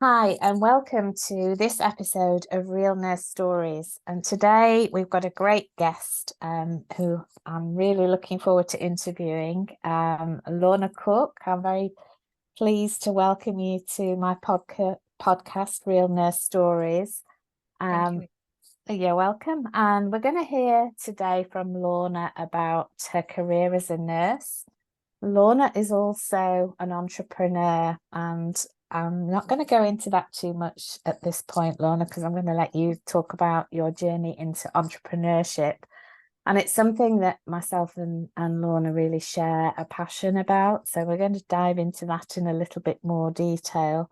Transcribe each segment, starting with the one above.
Hi, and welcome to this episode of Real Nurse Stories. And today we've got a great guest who I'm really looking forward to interviewing, Lorna Cook. I'm very pleased to welcome you to my podcast, Real Nurse Stories. Thank you. You're welcome. And we're going to hear today from Lorna about her career as a nurse. Lorna is also an entrepreneur, and I'm not going to go into that too much at this point, Lorna, because I'm going to let you talk about your journey into entrepreneurship. And it's something that myself and Lorna really share a passion about. So we're going to dive into that in a little bit more detail.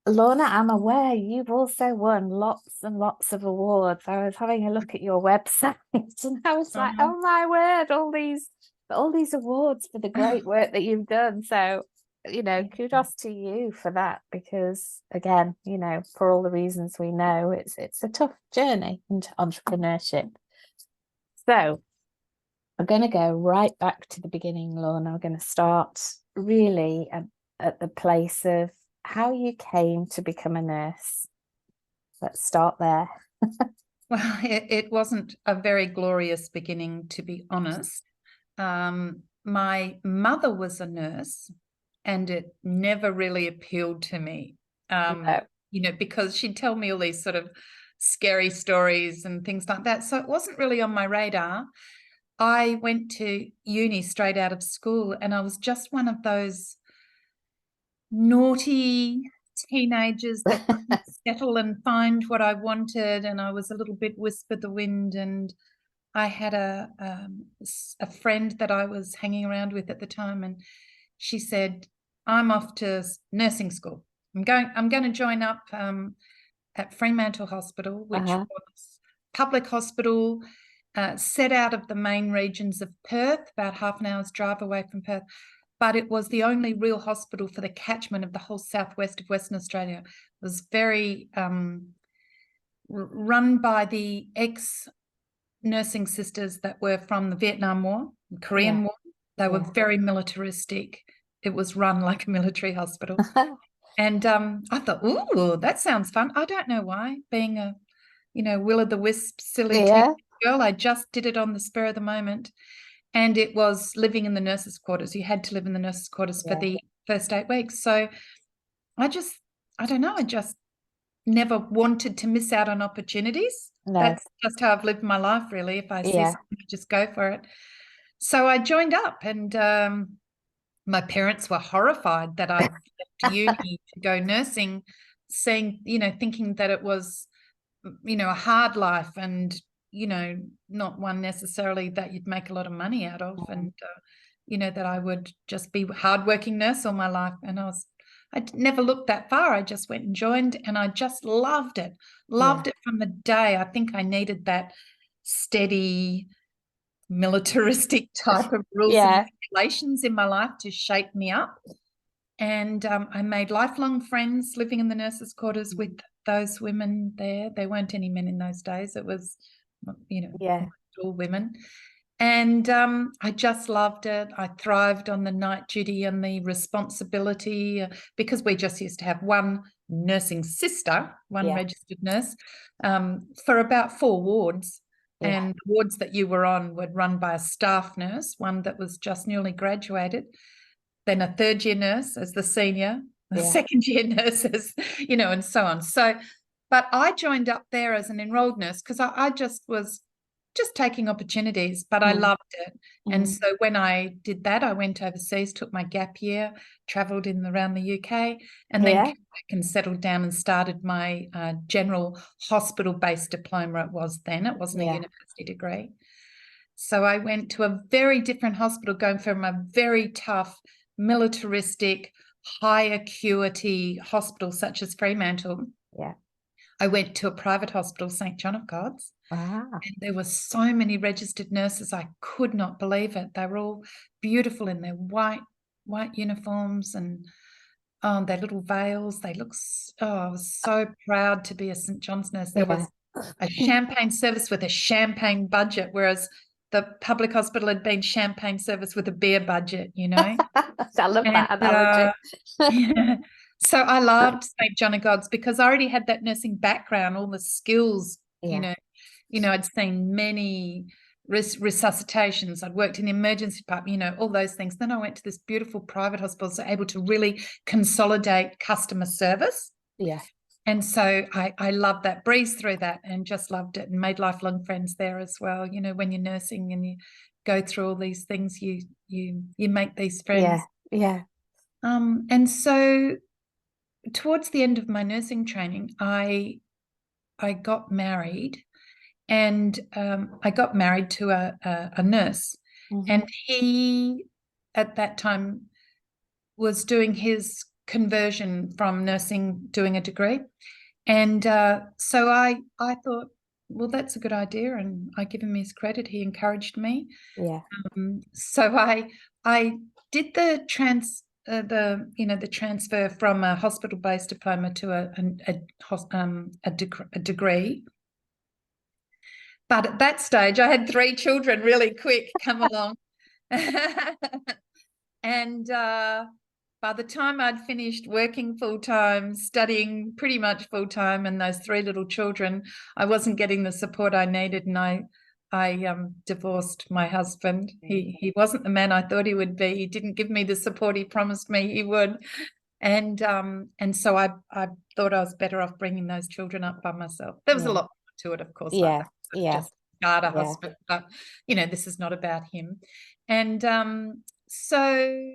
Lorna, I'm aware you've also won lots and lots of awards. I was having a look at your website and I was like, Uh-huh. oh my word, all these awards for the great work that you've done. So, kudos to you for that, because again, for all the reasons we know, it's a tough journey into entrepreneurship. So I'm going to go right back to the beginning, Lorna. We're going to start really at the place of how you came to become a nurse. Let's start there. Well, it wasn't a very glorious beginning, to be honest. My mother was a nurse, and it never really appealed to me, No. because she'd tell me all these sort of scary stories and things like that. So it wasn't really on my radar. I went to uni straight out of school, and I was just one of those naughty teenagers that couldn't settle and find what I wanted, and I was a little bit whisper the wind. And I had a friend that I was hanging around with at the time, and she said, "I'm off to nursing school. I'm going to join up at Fremantle Hospital, which was public hospital, set out of the main regions of Perth, about half an hour's drive away from Perth." But it was the only real hospital for the catchment of the whole southwest of Western Australia. It was very run by the ex-nursing sisters that were from the Vietnam War, the Korean War. They were very militaristic. It was run like a military hospital. And I thought, ooh, that sounds fun. I don't know why, being a, will-o'-the-wisp, silly teenage girl, I just did it on the spur of the moment. And it was living in the nurses' quarters. You had to live in the nurses' quarters for the first 8 weeks. So I don't know, I just never wanted to miss out on opportunities. No. That's just how I've lived my life, really. If I see something, I just go for it. So I joined up, and my parents were horrified that I'd left uni to go nursing, thinking that it was, a hard life, and not one necessarily that you'd make a lot of money out of, and that I would just be a hardworking nurse all my life. And I never looked that far. I just went and joined, and I just loved it. Loved it from the day. I think I needed that steady, militaristic type of rules and regulations in my life to shape me up. And I made lifelong friends living in the nurses' quarters with those women there. There weren't any men in those days. It was, all women. And I just loved it. I thrived on the night duty and the responsibility, because we just used to have one nursing sister, one registered nurse, for about 4 wards. And the wards that you were on were run by a staff nurse, one that was just newly graduated, then a third-year nurse as the senior, a second-year nurse as, and so on. So, but I joined up there as an enrolled nurse because I just was just taking opportunities, but I loved it. And so when I did that, I went overseas, took my gap year, travelled around the UK, and then came back and settled down and started my general hospital-based diploma. It was then. It wasn't a university degree. So I went to a very different hospital, going from a very tough, militaristic, high acuity hospital such as Fremantle. I went to a private hospital, St. John of God's. Wow. And there were so many registered nurses. I could not believe it. They were all beautiful in their white uniforms and their little veils. I was so proud to be a St. John's nurse. There was a champagne service with a champagne budget, whereas the public hospital had been champagne service with a beer budget, I love that analogy. So I loved St. John of God's because I already had that nursing background, all the skills, Yeah. I'd seen many resuscitations. I'd worked in the emergency department, all those things. Then I went to this beautiful private hospital, so able to really consolidate customer service. Yeah. And so I loved that, breezed through that and just loved it and made lifelong friends there as well. When you're nursing and you go through all these things, you make these friends. Yeah. And so towards the end of my nursing training, I got married, and I got married to a nurse, and he at that time was doing his conversion from nursing, doing a degree, and so I thought, well, that's a good idea, and I give him his credit. He encouraged me. Yeah. So I did the transfer from a hospital-based diploma to a degree. But at that stage, I had 3 children really quick come along. And by the time I'd finished working full-time, studying pretty much full-time, and those 3 little children, I wasn't getting the support I needed, and I divorced my husband. He wasn't the man I thought he would be. He didn't give me the support he promised me he would. And so I thought I was better off bringing those children up by myself. There was a lot to it, of course. Yeah. Just start a husband, but this is not about him. And so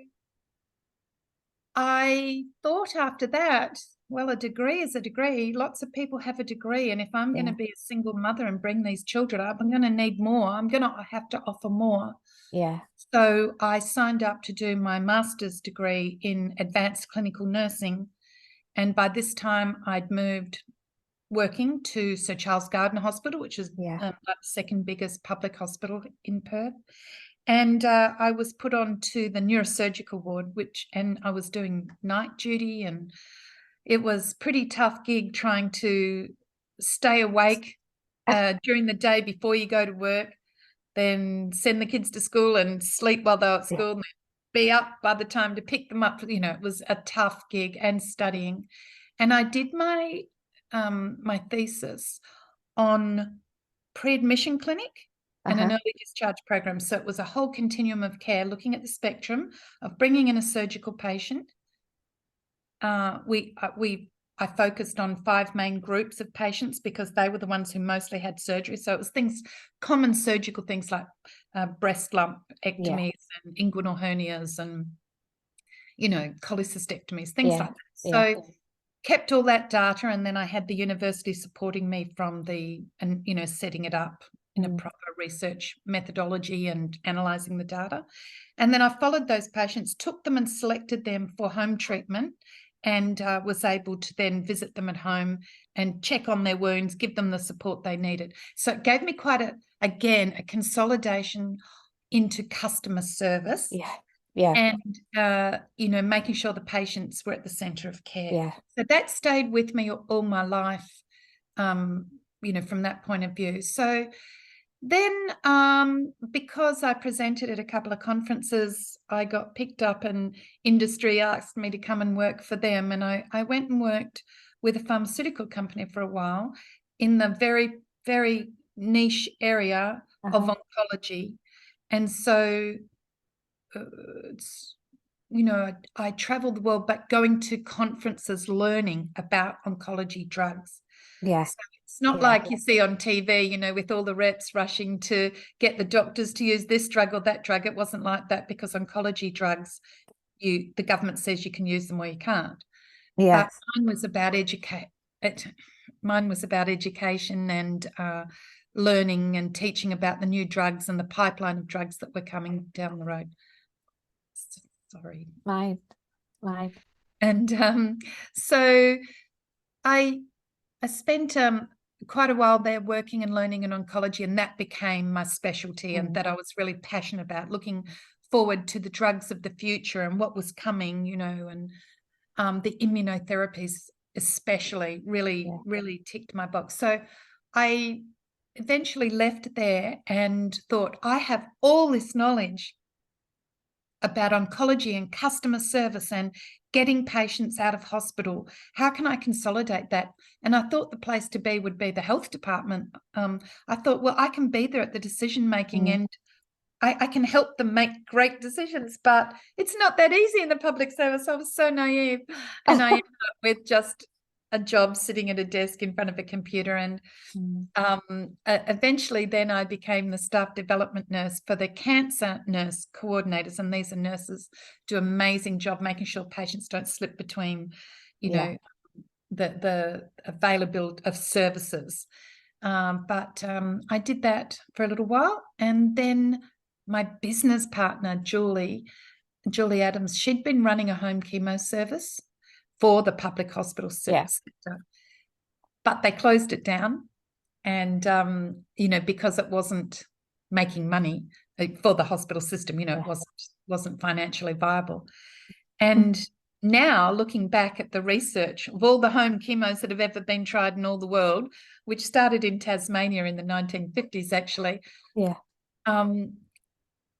I thought after that, well, a degree is a degree. Lots of people have a degree. And if I'm going to be a single mother and bring these children up, I'm going to need more. I'm going to have to offer more. Yeah. So I signed up to do my master's degree in advanced clinical nursing. And by this time, I'd moved working to Sir Charles Gardner Hospital, which is the second biggest public hospital in Perth. And I was put on to the neurosurgical ward, and I was doing night duty, and it was pretty tough gig trying to stay awake during the day before you go to work, then send the kids to school and sleep while they were at school, and be up by the time to pick them up. It was a tough gig, and studying. And I did my my thesis on pre-admission clinic and an early discharge program. So it was a whole continuum of care, looking at the spectrum of bringing in a surgical patient. I focused on 5 main groups of patients because they were the ones who mostly had surgery. So it was common surgical things like breast lumpectomies and inguinal hernias and, cholecystectomies, things like that. So kept all that data, and then I had the university supporting me setting it up in a proper research methodology and analysing the data. And then I followed those patients, took them and selected them for home treatment, and was able to then visit them at home and check on their wounds, give them the support they needed. So it gave me quite a consolidation into customer service. And making sure the patients were at the centre of care. So that stayed with me all my life, from that point of view. So then, because I presented at a couple of conferences, I got picked up, and industry asked me to come and work for them. And I went and worked with a pharmaceutical company for a while in the very, very niche area of oncology. And so I traveled the world, but going to conferences, learning about oncology drugs. Yes. So it's not like you see on TV, with all the reps rushing to get the doctors to use this drug or that drug. It wasn't like that, because oncology drugs, the government says you can use them or you can't. Yes. But mine was about education and learning and teaching about the new drugs and the pipeline of drugs that were coming down the road. Sorry. Right. And so I spent quite a while there working and learning in oncology, and that became my specialty, and that I was really passionate about, looking forward to the drugs of the future and what was coming, and the immunotherapies especially really ticked my box. So I eventually left there and thought, I have all this knowledge about oncology and customer service and getting patients out of hospital. How can I consolidate that? And I thought the place to be would be the health department. I thought, well, I can be there at the decision making and I can help them make great decisions, but it's not that easy in the public service. I was so naive, and I ended up with just a job sitting at a desk in front of a computer. And eventually then I became the staff development nurse for the cancer nurse coordinators, and these are nurses do an amazing job making sure patients don't slip between, you know, the availability of services. But I did that for a little while, and then my business partner, Julie Adams, she'd been running a home chemo service for the public hospital sector, but they closed it down. And, you know, because it wasn't making money for the hospital system, you know, it wasn't financially viable. And now looking back at the research of all the home chemos that have ever been tried in all the world, which started in Tasmania in the 1950s, actually.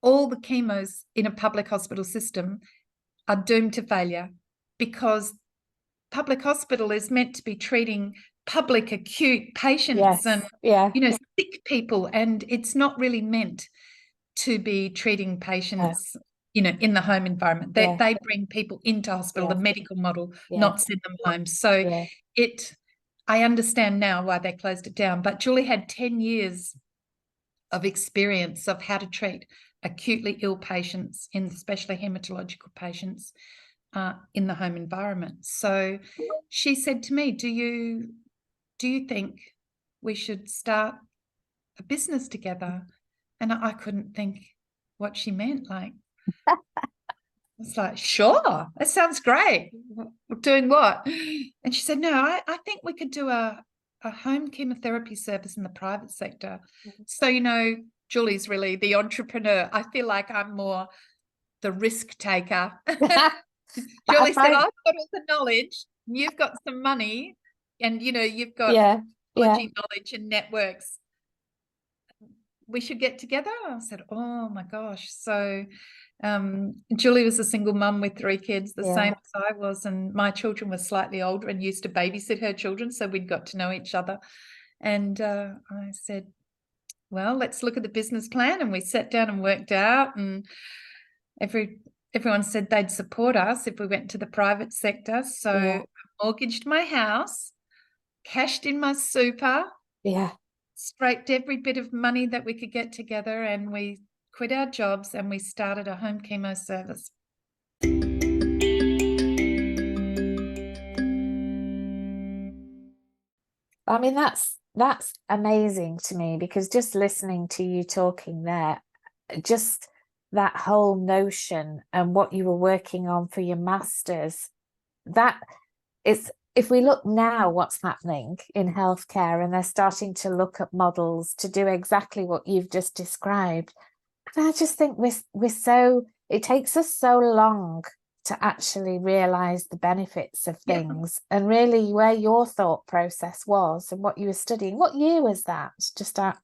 All the chemos in a public hospital system are doomed to failure, because public hospital is meant to be treating public acute patients and, you know, sick people, and it's not really meant to be treating patients, you know, in the home environment. They bring people into hospital, the medical model, not send them home. So I understand now why they closed it down. But Julie had 10 years of experience of how to treat acutely ill patients, especially hematological patients, in the home environment. So she said to me, do you think we should start a business together? And I couldn't think what she meant. Like, it's like, sure, that sounds great. Doing what? And she said, no, I think we could do a home chemotherapy service in the private sector. So, you know, Julie's really the entrepreneur. I feel like I'm more the risk taker. Julie said, I've got all the knowledge, you've got some money, and, you know, you've got technology knowledge and networks. We should get together. I said, oh my gosh. So Julie was a single mum with 3 kids, the same as I was, and my children were slightly older and used to babysit her children, so we'd got to know each other. And I said, well, let's look at the business plan. And we sat down and worked out, and everyone said they'd support us if we went to the private sector. So I mortgaged my house, cashed in my super, scraped every bit of money that we could get together, and we quit our jobs and we started a home chemo service. I mean, that's amazing to me, because just listening to you talking there, just that whole notion and what you were working on for your masters, that is, if we look now what's happening in healthcare, and they're starting to look at models to do exactly what you've just described. And I just think it takes us so long to actually realize the benefits of things, and really where your thought process was and what you were studying. What year was that? Just I'm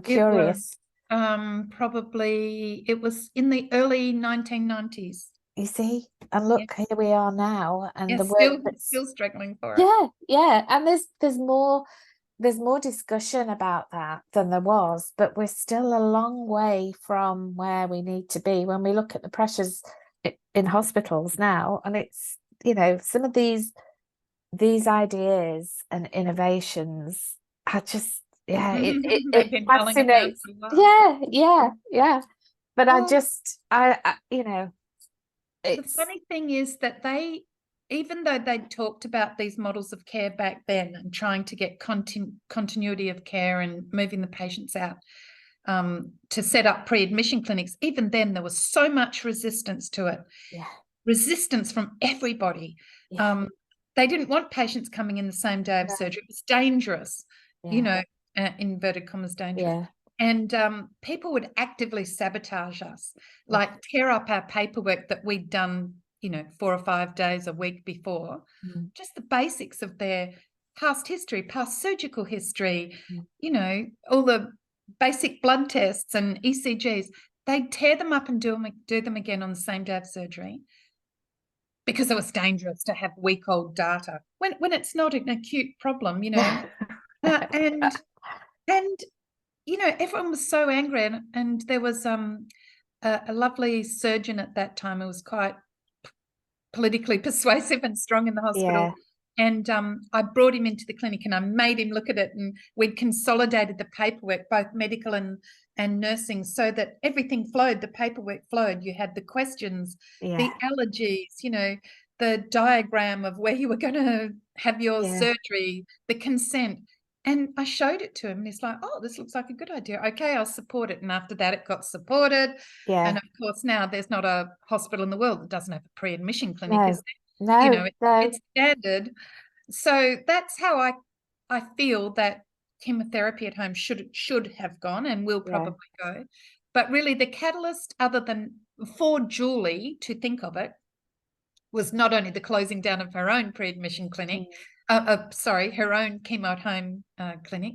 curious. Probably it was in the early 1990s. You see, and look, here we are now, and the work that's still struggling for it. And there's more discussion about that than there was, but we're still a long way from where we need to be when we look at the pressures in hospitals now. And it's, you know, some of these ideas and innovations are just it fascinates. But I you know, the funny thing is that even though they talked about these models of care back then and trying to get continuity of care and moving the patients out to set up pre-admission clinics, even then there was so much resistance to it. Resistance from everybody. They didn't want patients coming in the same day of surgery. It was dangerous, you know, inverted commas, dangerous. And people would actively sabotage us, like tear up our paperwork that we'd done, you know, 4 or 5 days a week before, just the basics of their past history, past surgical history, you know, all the basic blood tests and ECGs. They'd tear them up and do them again on the same day of surgery. because it was dangerous to have week-old data when it's not an acute problem, you know. And you know, everyone was so angry, and there was a lovely surgeon at that time who was quite politically persuasive and strong in the hospital. And I brought him into the clinic and I made him look at it, and we'd consolidated the paperwork, both medical and nursing, so that everything flowed. The paperwork flowed. You had the questions, the allergies, you know, the diagram of where you were going to have your surgery, the consent. And I showed it to him and he's like, oh, this looks like a good idea. Okay, I'll support it. And after that, it got supported. And of course, now there's not a hospital in the world that doesn't have a pre-admission clinic, is there? No, you know, it's standard. So that's how I feel that chemotherapy at home should have gone and will probably go. But really the catalyst, other than for Julie to think of it, was not only the closing down of her own pre-admission clinic, her own chemo at home clinic,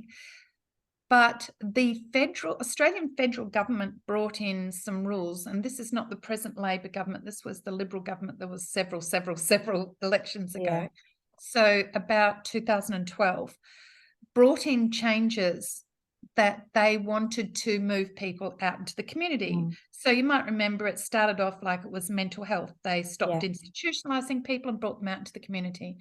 but the Australian federal government brought in some rules, and this is not the present Labor government, this was the Liberal government. There was several elections ago. So about 2012, brought in changes that they wanted to move people out into the community. So you might remember it started off like it was mental health. They stopped institutionalizing people and brought them out into the community.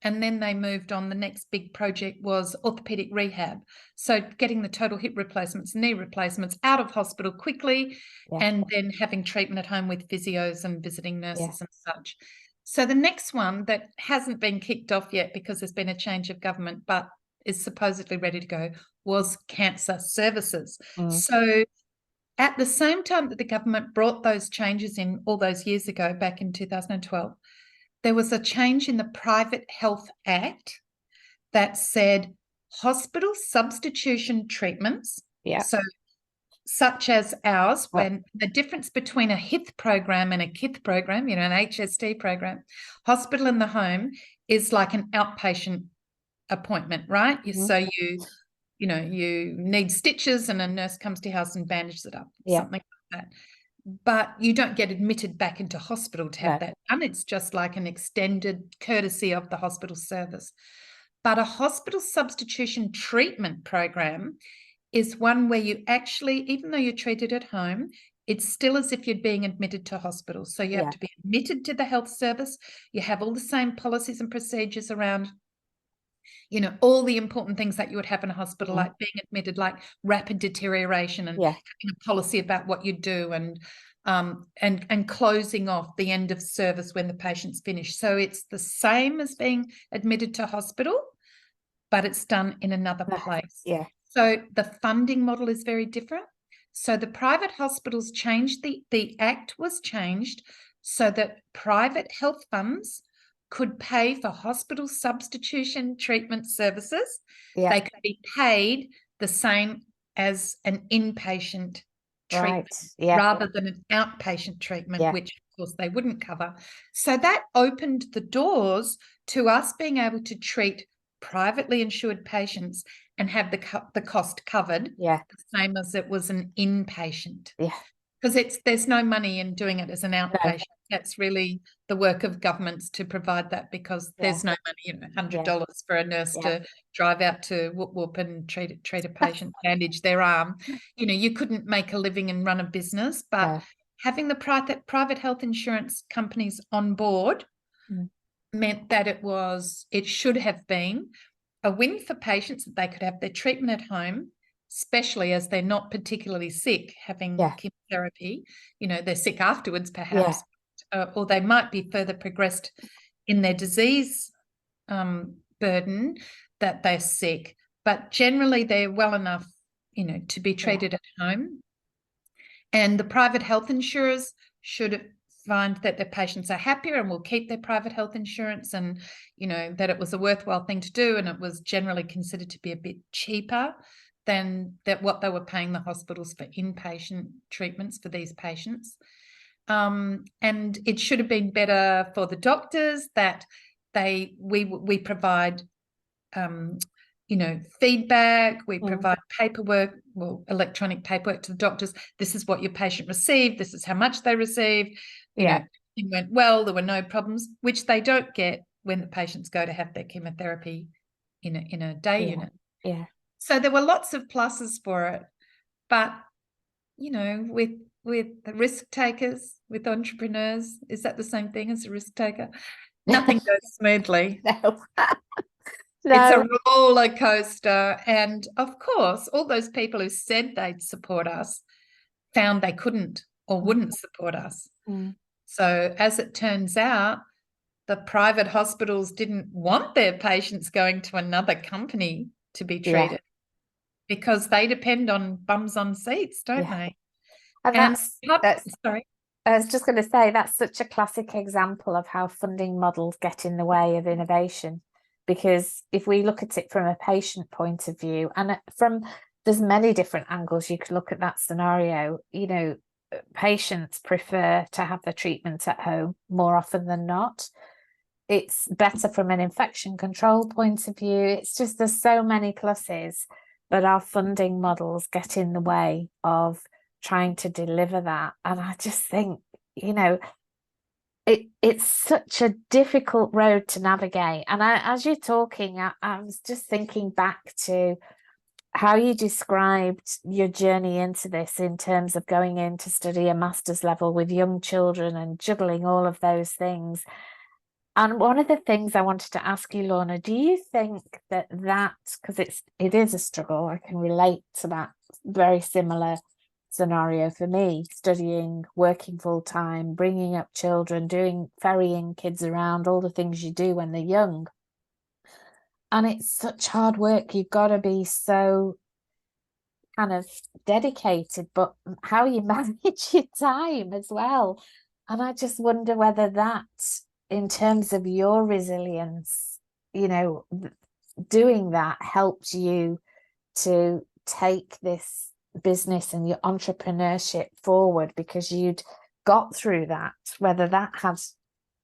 And then they moved on. The next big project was orthopedic rehab. So getting the total hip replacements, knee replacements out of hospital quickly, and then having treatment at home with physios and visiting nurses and such. So the next one that hasn't been kicked off yet because there's been a change of government, but is supposedly ready to go, was cancer services. So at the same time that the government brought those changes in all those years ago, back in 2012, there was a change in the Private Health Act that said hospital substitution treatments, so such as ours, when the difference between a HIT program and a KIT program, you know, an HST program, hospital in the home is like an outpatient appointment, right? So you know, you need stitches and a nurse comes to your house and bandages it up, something like that. But you don't get admitted back into hospital to have that done. It's just like an extended courtesy of the hospital service. But a hospital substitution treatment program is one where you actually, even though you're treated at home, it's still as if you're being admitted to hospital. So you have to be admitted to the health service. You have all the same policies and procedures around, you know, all the important things that you would have in a hospital, like being admitted, like rapid deterioration, and having a policy about what you do, and closing off the end of service when the patient's finished. So it's the same as being admitted to hospital, but it's done in another place. So the funding model is very different. So the private hospitals changed, the act was changed so that private health funds could pay for hospital substitution treatment services. They could be paid the same as an inpatient treatment rather than an outpatient treatment, which of course they wouldn't cover. So that opened the doors to us being able to treat privately insured patients and have the cost covered, the same as it was an inpatient. Because there's no money in doing it as an outpatient. That's really the work of governments to provide that, because there's no money, you know, $100 for a nurse to drive out to Whoop Whoop and treat a patient, bandage their arm. You know, you couldn't make a living and run a business, but having the private health insurance companies on board meant that it should have been a win for patients, that they could have their treatment at home, especially as they're not particularly sick having chemotherapy. You know, they're sick afterwards perhaps, or they might be further progressed in their disease burden that they're sick, but generally they're well enough, you know, to be treated at home. And the private health insurers should find that their patients are happier and will keep their private health insurance, and, you know, that it was a worthwhile thing to do, and it was generally considered to be a bit cheaper than what they were paying the hospitals for inpatient treatments for these patients. And it should have been better for the doctors that we provide you know, feedback, we provide paperwork, electronic paperwork to the doctors. This is what your patient received, this is how much they received, you know, everything went well. There were no problems, which they don't get when the patients go to have their chemotherapy in a day unit. Yeah. So there were lots of pluses for it, but with the risk takers, with entrepreneurs, is that the same thing as a risk taker? Nothing goes smoothly. No. It's a No. roller coaster. And of course, all those people who said they'd support us found they couldn't or wouldn't support us. Mm. So as it turns out, the private hospitals didn't want their patients going to another company to be treated because they depend on bums on seats, don't they? And And sorry. I was just going to say that's such a classic example of how funding models get in the way of innovation. Because if we look at it from a patient point of view, and there's many different angles you could look at that scenario, patients prefer to have the treatment at home more often than not. It's better from an infection control point of view. It's just there's so many pluses, but our funding models get in the way of trying to deliver that. And I just think, it's such a difficult road to navigate. And as you're talking, I was just thinking back to how you described your journey into this in terms of going in to study a master's level with young children and juggling all of those things. And one of the things I wanted to ask you, Lorna, do you think that because it is a struggle, I can relate to that very similar scenario for me, studying, working full time, bringing up children, ferrying kids around, all the things you do when they're young. And it's such hard work. You've got to be so kind of dedicated, but how you manage your time as well. And I just wonder whether that, in terms of your resilience, doing that helped you to take this business and your entrepreneurship forward because you'd got through that, whether that has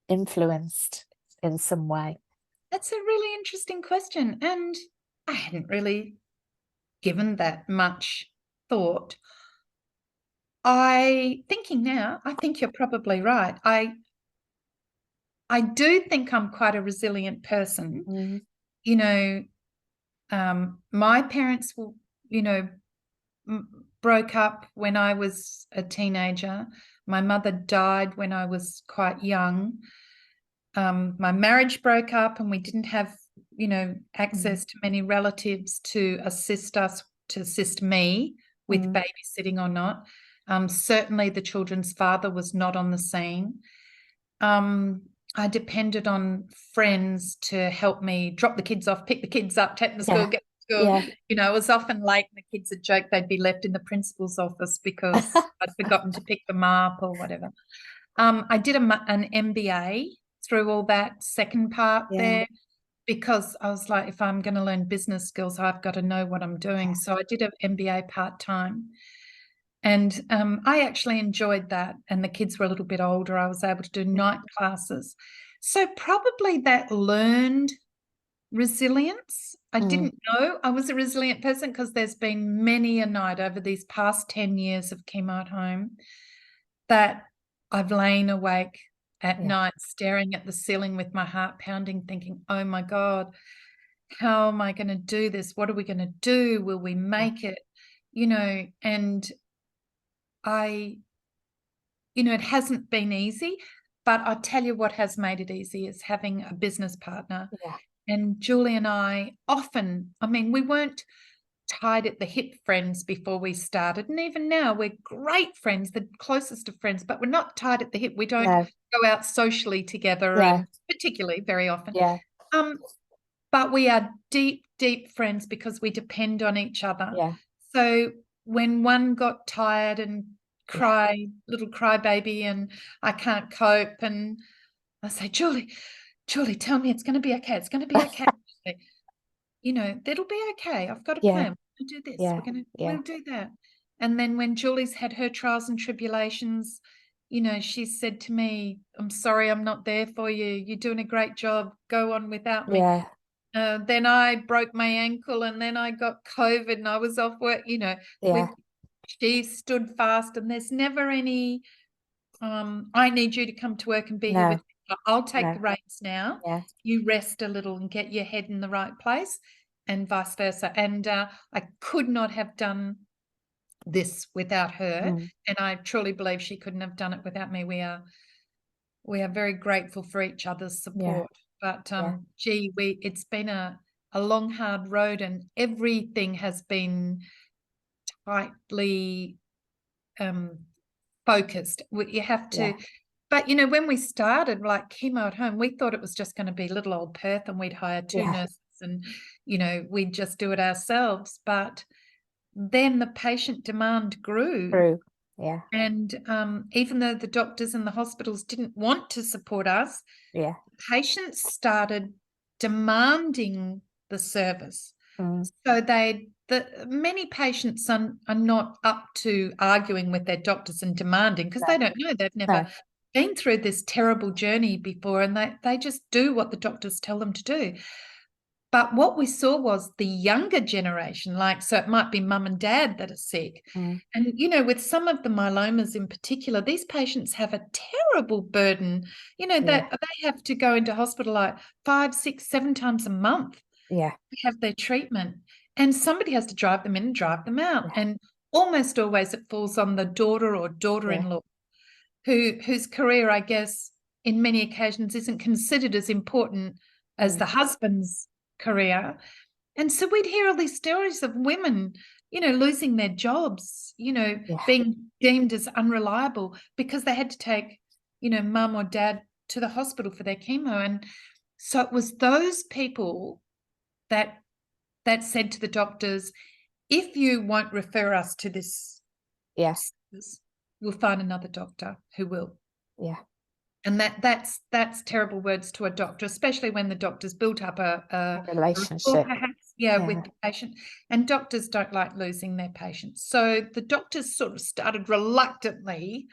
influenced in some way. That's a really interesting question. And I hadn't really given that much thought. Thinking now, I think you're probably right. I do think I'm quite a resilient person. My parents broke up when I was a teenager. My mother died when I was quite young. My marriage broke up and we didn't have, access to many relatives to assist me with babysitting or not. Certainly the children's father was not on the scene. I depended on friends to help me drop the kids off, pick the kids up, take them to school, get to school. Yeah. I was often late and the kids would joke they'd be left in the principal's office because I'd forgotten to pick them up or whatever. I did an MBA through all that second part there because I was like, if I'm going to learn business skills, I've got to know what I'm doing. So I did an MBA part-time. And I actually enjoyed that. And the kids were a little bit older. I was able to do night classes. So probably that learned resilience. I didn't know I was a resilient person because there's been many a night over these past 10 years of chemo at home that I've lain awake at night staring at the ceiling with my heart pounding, thinking, oh my God, how am I going to do this? What are we going to do? Will we make it? And it hasn't been easy, but I'll tell you what has made it easy is having a business partner. Yeah. And Julie and I often, we weren't tied at the hip friends before we started. And even now we're great friends, the closest of friends, but we're not tied at the hip. We don't go out socially together, and particularly very often. Yeah. But we are deep, deep friends because we depend on each other. Yeah. So when one got tired and little crybaby, and I can't cope, and I say, Julie, tell me it's going to be okay. It's going to be okay. That'll be okay. I've got a plan. We'll do this. We'll do that. And then when Julie's had her trials and tribulations, she said to me, I'm sorry, I'm not there for you. You're doing a great job. Go on without me. Yeah. Then I broke my ankle and then I got COVID and I was off work, she stood fast, and there's never any I need you to come to work and be here with me. I'll take the reins now. Yeah. You rest a little and get your head in the right place, and vice versa. And I could not have done this without her, and I truly believe she couldn't have done it without me. We are very grateful for each other's support. But it's been a long, hard road, and everything has been tightly focused. You have to, but when we started like chemo at home, we thought it was just going to be little old Perth, and we'd hire two nurses, and we'd just do it ourselves. But then the patient demand grew. Yeah. And even though the doctors and the hospitals didn't want to support us, patients started demanding the service. So many patients are not up to arguing with their doctors and demanding, because they don't know. They've never been through this terrible journey before, and they just do what the doctors tell them to do. But what we saw was the younger generation, so it might be mum and dad that are sick. And, with some of the myelomas in particular, these patients have a terrible burden, that they have to go into hospital like 5, 6, 7 times a month to have their treatment. And somebody has to drive them in and drive them out. And almost always it falls on the daughter or daughter-in-law whose career, I guess, in many occasions isn't considered as important as the husband's career. And so we'd hear all these stories of women, losing their jobs, being deemed as unreliable because they had to take, mum or dad to the hospital for their chemo. And so it was those people that said to the doctors, if you won't refer us to this, we'll find another doctor who will. And that's terrible words to a doctor, especially when the doctor's built up a relationship, rapport, perhaps, with the patient. And doctors don't like losing their patients. So the doctors sort of started reluctantly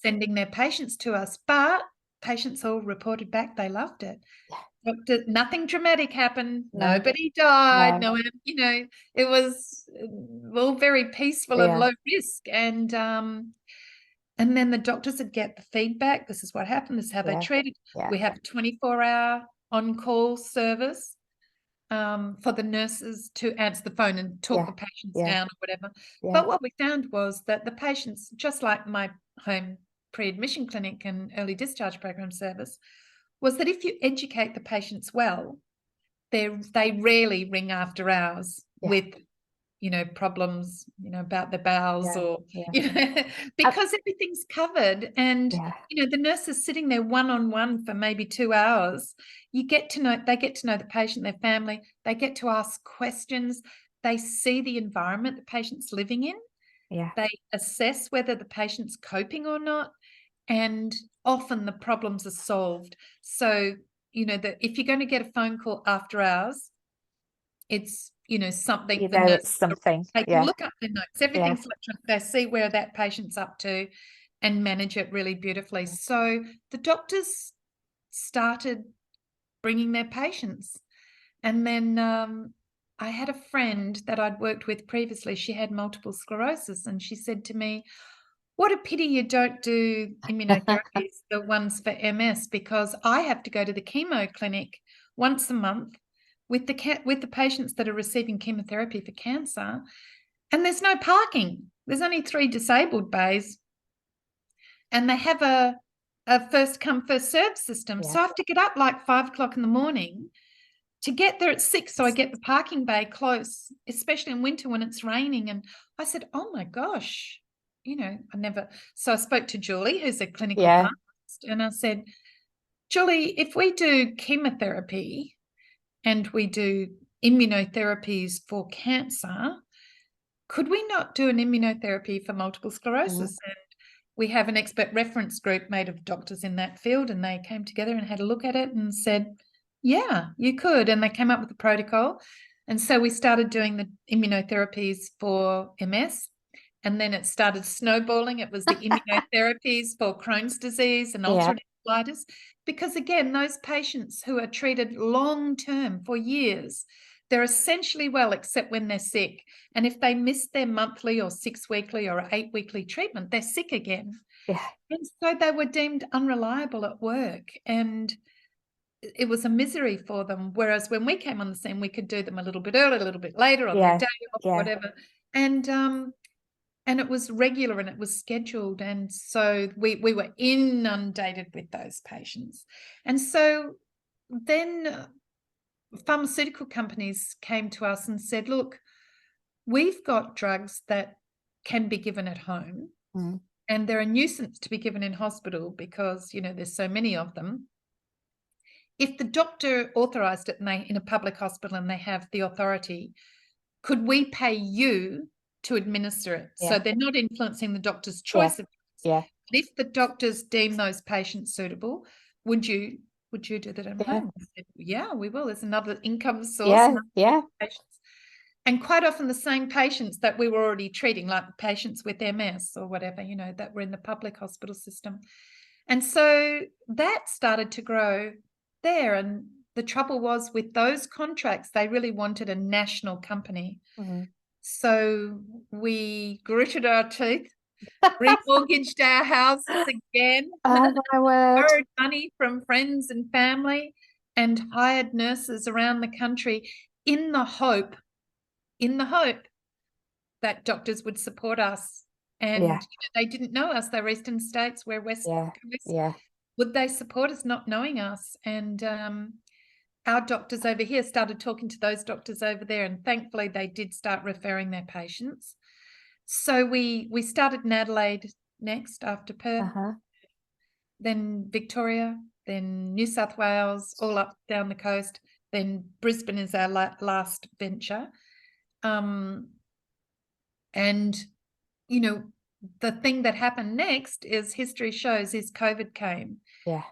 sending their patients to us, but patients all reported back they loved it. Nothing dramatic happened. Nobody died. No, it was all very peaceful and low risk. And then the doctors would get the feedback. This is what happened. This is how they treated. We have a 24-hour on-call service for the nurses to answer the phone and talk the patients down or whatever. But what we found was that the patients, just like my home pre-admission clinic and early discharge program service, was that if you educate the patients well, they rarely ring after hours with problems, about the bowels or, because everything's covered. And, the nurse is sitting there one-on-one for maybe 2 hours. They get to know the patient, their family. They get to ask questions. They see the environment the patient's living in. They assess whether the patient's coping or not. And often the problems are solved. So, if you're going to get a phone call after hours, it's, something the nurse it's something. They can look up their notes. Everything's electronic. They see where that patient's up to and manage it really beautifully. So the doctors started bringing their patients. And then I had a friend that I'd worked with previously. She had multiple sclerosis, and she said to me, what a pity you don't do immunotherapies, the ones for MS, because I have to go to the chemo clinic once a month with the patients that are receiving chemotherapy for cancer, and there's no parking. There's only 3 disabled bays, and they have a first come first served system. So I have to get up like 5 o'clock in the morning to get there at 6, so I get the parking bay close, especially in winter when it's raining. And I said, oh my gosh, so I spoke to Julie, who's a clinical pharmacist, and I said, Julie, if we do chemotherapy and we do immunotherapies for cancer, could we not do an immunotherapy for multiple sclerosis? And we have an expert reference group made of doctors in that field, and they came together and had a look at it and said, yeah, you could. And they came up with a protocol. And so we started doing the immunotherapies for MS. And then it started snowballing. It was the immunotherapies for Crohn's disease and ulcerative colitis. Because again, those patients who are treated long-term for years, they're essentially well, except when they're sick. And if they miss their monthly or 6-weekly or 8-weekly treatment, they're sick again. Yeah. And so they were deemed unreliable at work, and it was a misery for them. Whereas when we came on the scene, we could do them a little bit early, a little bit later on their day off, whatever. And it was regular and it was scheduled. And so we were inundated with those patients. And so then pharmaceutical companies came to us and said, look, we've got drugs that can be given at home, and they're a nuisance to be given in hospital because, there's so many of them. If the doctor authorised it in a public hospital and they have the authority, could we pay you to administer it? Yeah. So they're not influencing the doctor's choice of drugs. Yeah. But if the doctors deem those patients suitable, would you do that at home? I said, yeah, we will. There's another income source. Yeah. Patients. And quite often the same patients that we were already treating, like patients with MS or whatever, that were in the public hospital system. And so that started to grow there. And the trouble was with those contracts, they really wanted a national company. So we gritted our teeth, remortgaged our houses again, oh my word, borrowed money from friends and family, and hired nurses around the country in the hope that doctors would support us. And they didn't know us. They were Eastern States, we're West Coast. Would they support us not knowing us? And our doctors over here started talking to those doctors over there, and thankfully they did start referring their patients. So we started in Adelaide next, after Perth, then Victoria, then New South Wales, all up down the coast, then Brisbane is our last venture. And, the thing that happened next is history shows is COVID came. Yeah.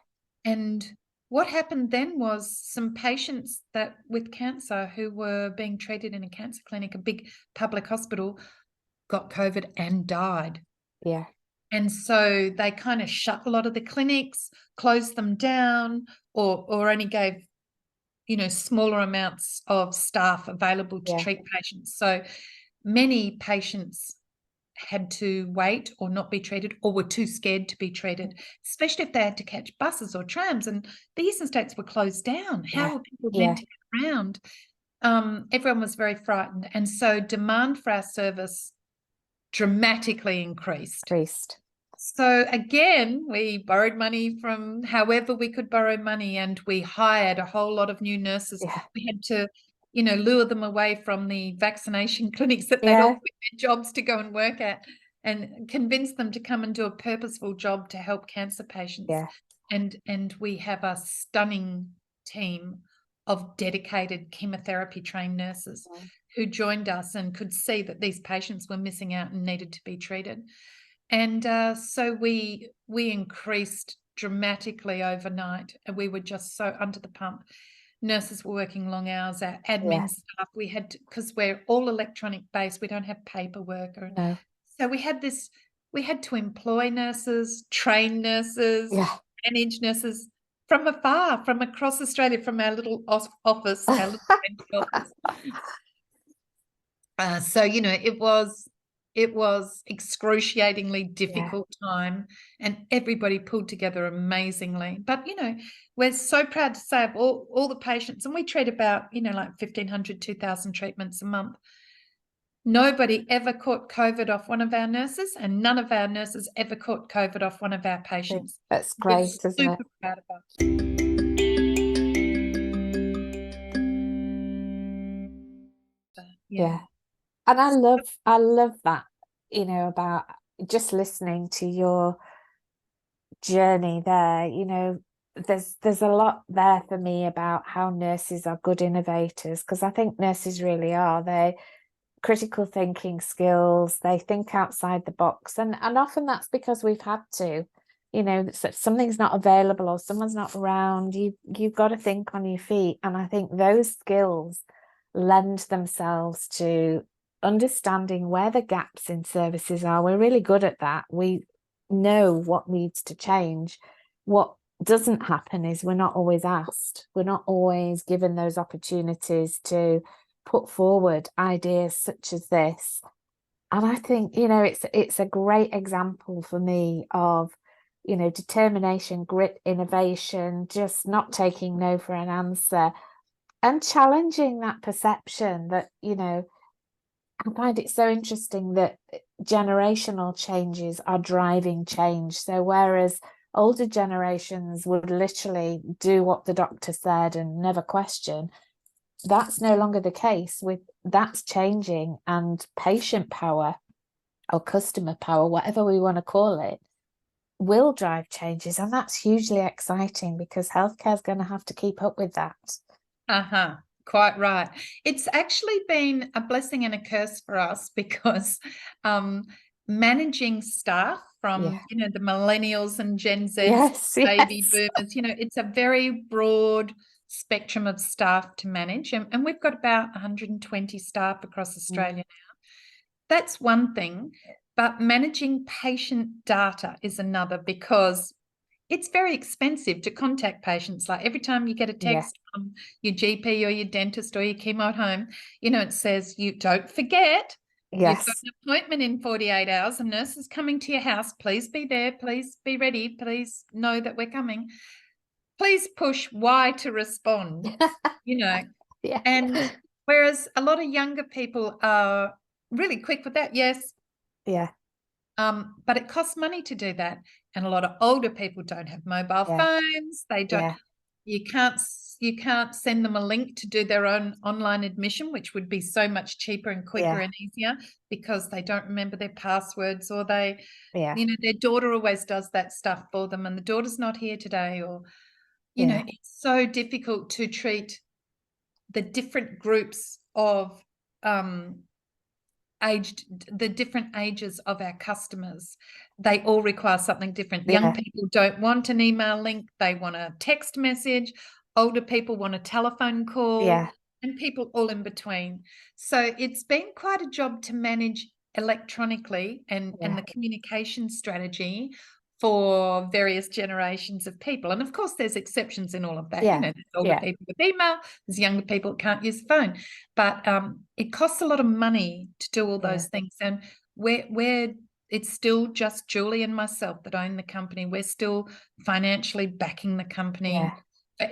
And what happened then was some patients that with cancer who were being treated in a cancer clinic, a big public hospital, got COVID and died. Yeah. And so they kind of shut a lot of the clinics, closed them down, or only gave, smaller amounts of staff available to treat patients. So many patients had to wait or not be treated, or were too scared to be treated, especially if they had to catch buses or trams, and the Eastern States were closed down. How were people meant to get around? Everyone was very frightened. And so demand for our service dramatically increased. So again, we borrowed money from however we could borrow money, and we hired a whole lot of new nurses. We had to, lure them away from the vaccination clinics that they'd all quit their jobs to go and work at, and convince them to come and do a purposeful job to help cancer patients. And we have a stunning team of dedicated chemotherapy trained nurses who joined us and could see that these patients were missing out and needed to be treated. And so we increased dramatically overnight, and we were just so under the pump. Nurses were working long hours, our admin staff, we had to, because we're all electronic based, we don't have paperwork. So we had to employ nurses, train nurses, manage nurses from afar, from across Australia, from our little office, our little office. So, it was excruciatingly difficult time, and everybody pulled together amazingly. But, we're so proud to say of all the patients, and we treat about, like 1,500, 2,000 treatments a month. Nobody ever caught COVID off one of our nurses, and none of our nurses ever caught COVID off one of our patients. That's great, isn't it? Super proud of us. And I love that, about just listening to your journey there. There's a lot there for me about how nurses are good innovators, because I think nurses really are. They critical thinking skills, they think outside the box, and often that's because we've had to. If something's not available or someone's not around, you've got to think on your feet. And I think those skills lend themselves to understanding where the gaps in services are. We're really good at that. We know what needs to change. What doesn't happen is we're not always asked. We're not always given those opportunities to put forward ideas such as this. And I think, you know, it's a great example for me of, you know, determination, grit, innovation, just not taking no for an answer and challenging that perception that, you know, I find it so interesting that generational changes are driving change. So whereas older generations would literally do what the doctor said and never question, that's no longer the case. With that's changing, and patient power or customer power, whatever we want to call it, will drive changes. And that's hugely exciting because healthcare is going to have to keep up with that. Uh-huh. Quite right. It's actually been a blessing and a curse for us because managing staff from, Yeah. you know, the millennials and Gen Zs, Yes, baby yes. boomers, you know, it's a very broad spectrum of staff to manage. And we've got about 120 staff across Australia now. That's one thing. But managing patient data is another because it's very expensive to contact patients. Like every time you get a Yeah. text from your GP or your dentist or your chemo at home, you know, it says, you don't forget, you've got Yes. an appointment in 48 hours. A nurse is coming to your house. Please be there. Please be ready. Please know that we're coming. Please push Y to respond, you know. Yeah. And whereas a lot of younger people are really quick with that. Yes, Yeah. but it costs money to do that. And a lot of older people don't have mobile Yeah. phones. They don't, Yeah. you can't send them a link to do their own online admission, which would be so much cheaper and quicker Yeah. and easier because they don't remember their passwords, or they, Yeah. you know, their daughter always does that stuff for them and the daughter's not here today, or, you know, Yeah. it's so difficult to treat the different groups of the different ages of our customers. They all require something different. Young Yeah. people don't want an email link, they want a text message. Older people want a telephone call, Yeah. and people all in between. So it's been quite a job to manage electronically and Yeah. the communication strategy for various generations of people. And of course, there's exceptions in all of that. You Yeah. know, there's older Yeah. people with email, there's younger people that can't use the phone. But it costs a lot of money to do all Yeah. those things. And we're it's still just Julie and myself that own the company. We're still financially backing the company Yeah. for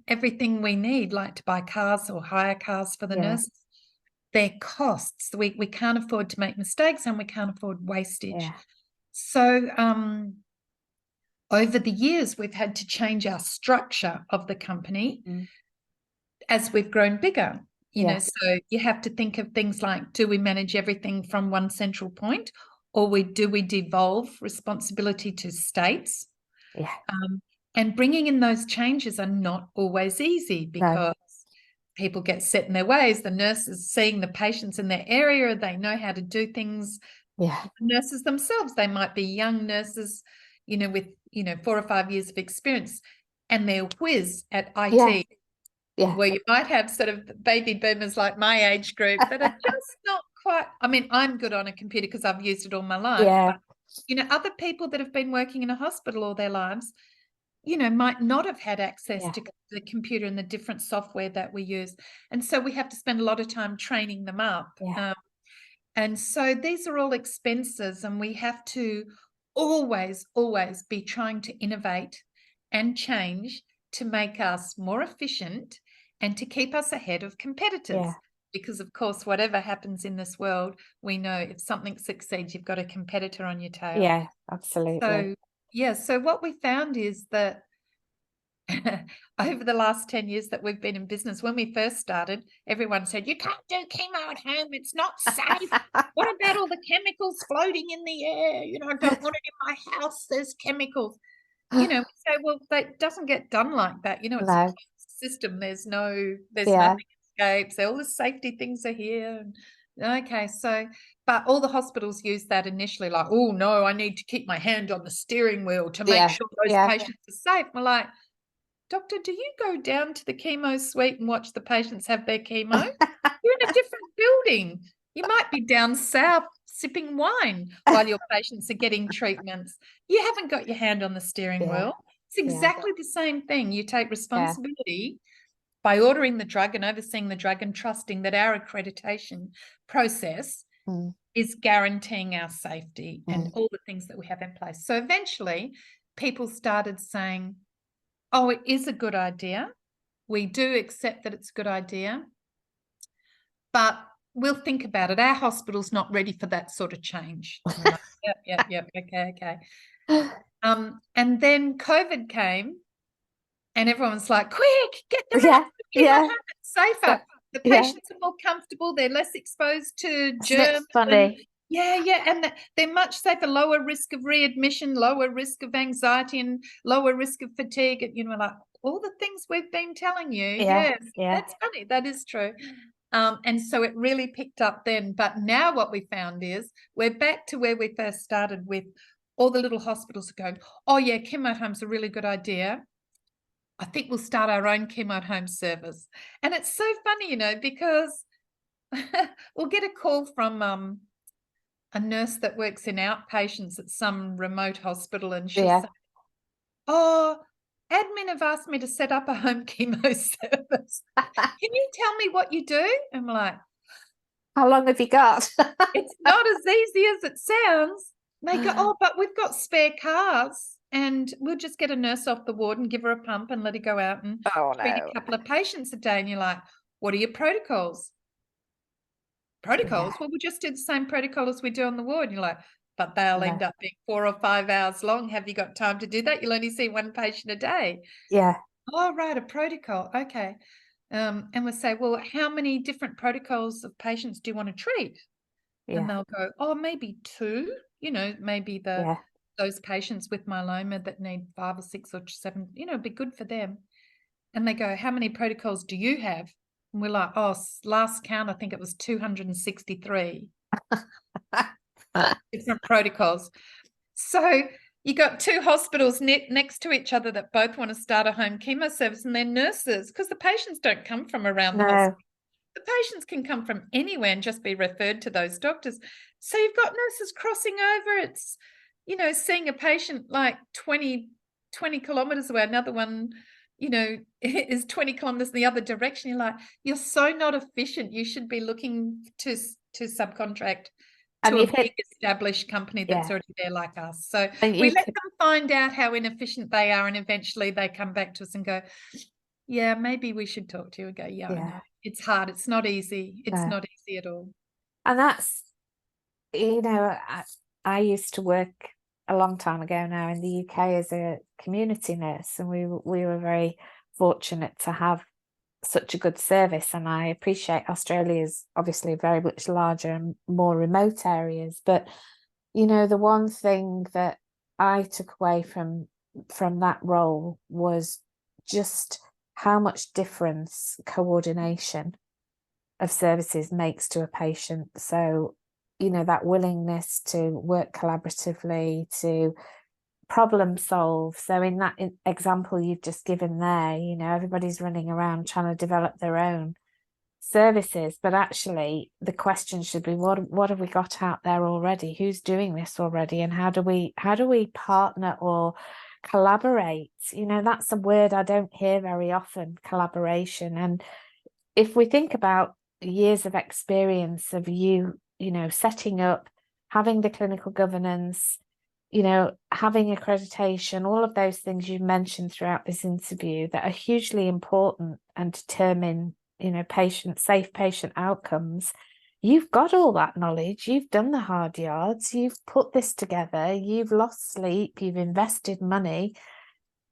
everything we need, like to buy cars or hire cars for the Yeah. nurses. Their costs. We can't afford to make mistakes, and we can't afford wastage. Yeah. So over the years, we've had to change our structure of the company as we've grown bigger. You know, Yeah. so you have to think of things like, do we manage everything from one central point, or do we devolve responsibility to states? Yeah. And bringing in those changes are not always easy No. because people get set in their ways. The nurses seeing the patients in their area, they know how to do things. Yeah. Nurses themselves, they might be young nurses, you know, with, you know, 4 or 5 years of experience, and they're whiz at Yeah. IT. Yeah. Where you might have sort of baby boomers like my age group that are just not quite. I mean, I'm good on a computer because I've used it all my life, Yeah. but you know, other people that have been working in a hospital all their lives, you know, might not have had access Yeah. to the computer and the different software that we use. And so we have to spend a lot of time training them up. Yeah. And so these are all expenses, and we have to always, always be trying to innovate and change to make us more efficient and to keep us ahead of competitors. Yeah. Because, of course, whatever happens in this world, we know if something succeeds, you've got a competitor on your tail. Yeah. Absolutely. So, yeah, so what we found is that over the last 10 years that we've been in business, when we first started, everyone said, you can't do chemo at home. It's not safe. What about all the chemicals floating in the air? You know, I don't want it in my house. There's chemicals. You know, we say, well, that doesn't get done like that. You know, it's a No. closed system. There's Yeah. nothing escapes. All the safety things are here. Okay, so, but all the hospitals use that initially, like, oh no, I need to keep my hand on the steering wheel to make Yeah. sure those Yeah. patients are safe. We're like, doctor, do you go down to the chemo suite and watch the patients have their chemo? You're in a different building. You might be down south sipping wine while your patients are getting treatments. You haven't got your hand on the steering Yeah. wheel. It's Yeah. exactly the same thing. You take Yeah. responsibility by ordering the drug and overseeing the drug and trusting that our accreditation process is guaranteeing our safety and all the things that we have in place. So eventually people started saying, oh, it is a good idea. We do accept that it's a good idea, but we'll think about it. Our hospital's not ready for that sort of change. We're like, yep, okay. And then COVID came and everyone's like, quick, get them out, keep my home safer. The patients are more comfortable. They're less exposed to germs. Funny. And they're much safer, lower risk of readmission, lower risk of anxiety and lower risk of fatigue. And, like all the things we've been telling you. Yes, that's funny. That is true. And so it really picked up then. But now what we found is we're back to where we first started with all the little hospitals going, oh, yeah, chemo at home's a really good idea. I think we'll start our own chemo at home service. And it's so funny, because we'll get a call from a nurse that works in outpatients at some remote hospital, and she'll say, oh, admin have asked me to set up a home chemo service. Can you tell me what you do? I'm like, how long have you got? It's not as easy as it sounds. They go, oh, but we've got spare cars and we'll just get a nurse off the ward and give her a pump and let her go out and treat a couple of patients a day. And you're like, what are your protocols? Well, we'll just do the same protocol as we do on the ward. And you're like, but they'll end up being 4 or 5 hours long. Have you got time to do that? You'll only see one patient a day. Oh, right, a protocol. Okay. And we'll say, well, how many different protocols of patients do you want to treat? And they'll go, oh, maybe 2, maybe those patients with myeloma that need 5 or 6 or 7, it'd be good for them. And they go, how many protocols do you have? And we're like, oh, last count, I think it was 263 different protocols. So you got 2 hospitals next to each other that both want to start a home chemo service, and they're nurses, because the patients don't come from around the hospital. The patients can come from anywhere and just be referred to those doctors. So you've got nurses crossing over. It's, seeing a patient like 20 kilometers away, another one, is 20 kilometers in the other direction. You're like, you're so not efficient. You should be looking to subcontract to a big established company that's already there like us. So we let them find out how inefficient they are, and eventually they come back to us and go, yeah, maybe we should talk to you. And go, I know. It's hard. It's not easy. It's not easy at all. And that's, I used to work a long time ago now in the UK as a community nurse, and we were very fortunate to have such a good service. And I appreciate Australia's obviously very much larger and more remote areas. But, the one thing that I took away from that role was just how much difference coordination of services makes to a patient. So, that willingness to work collaboratively, to problem solve. So in that example you've just given there, everybody's running around trying to develop their own services, but actually the question should be, what have we got out there already? Who's doing this already? And how do we partner or collaborate? That's a word I don't hear very often, collaboration. And if we think about years of experience of setting up, having the clinical governance, having accreditation, all of those things you mentioned throughout this interview that are hugely important and determine, safe patient outcomes. You've got all that knowledge. You've done the hard yards. You've put this together. You've lost sleep. You've invested money.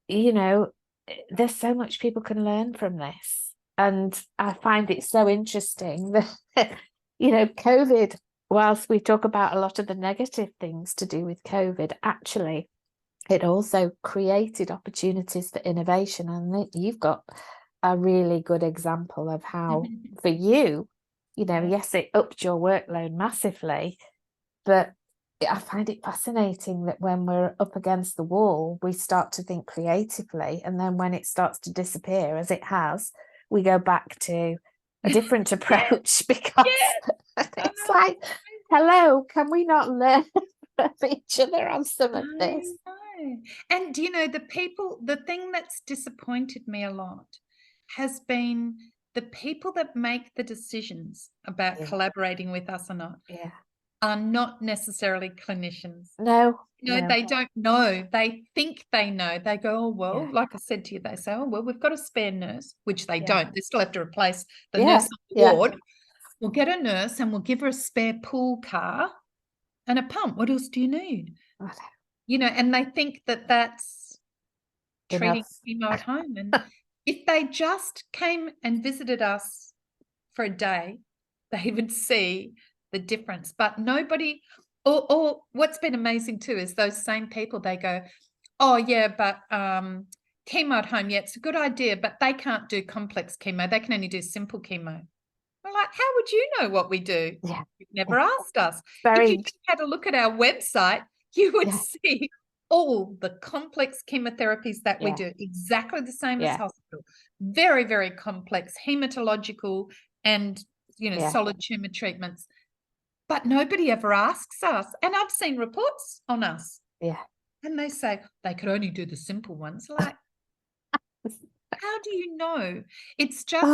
There's so much people can learn from this. And I find it so interesting that, COVID, whilst we talk about a lot of the negative things to do with COVID, actually, it also created opportunities for innovation. And you've got a really good example of how, for you, yes, it upped your workload massively, but I find it fascinating that when we're up against the wall, we start to think creatively. And then when it starts to disappear, as it has, we go back to a different approach because it's like, hello, can we not learn from each other on some of this? And the thing that's disappointed me a lot has been the people that make the decisions about collaborating with us or not. are not necessarily clinicians. No, They don't know. They think they know. They go, oh, well, like I said to you, they say, oh, well, we've got a spare nurse, which they don't. They still have to replace the nurse on the ward. We'll get a nurse and we'll give her a spare pool car and a pump. What else do you need? And they think that that's treating chemo at home. And if they just came and visited us for a day, they would see the difference. But nobody, or what's been amazing too is those same people, they go, oh yeah, but chemo at home, yeah, it's a good idea, but they can't do complex chemo. They can only do simple chemo. I'm like, how would you know what we do? Yeah. You've never asked us. If you just had a look at our website, you would see all the complex chemotherapies that we do, exactly the same as hospital. Very, very complex hematological and, solid tumor treatments. But nobody ever asks us. And I've seen reports on us. Yeah. And they say they could only do the simple ones. Like, how do you know? It's just...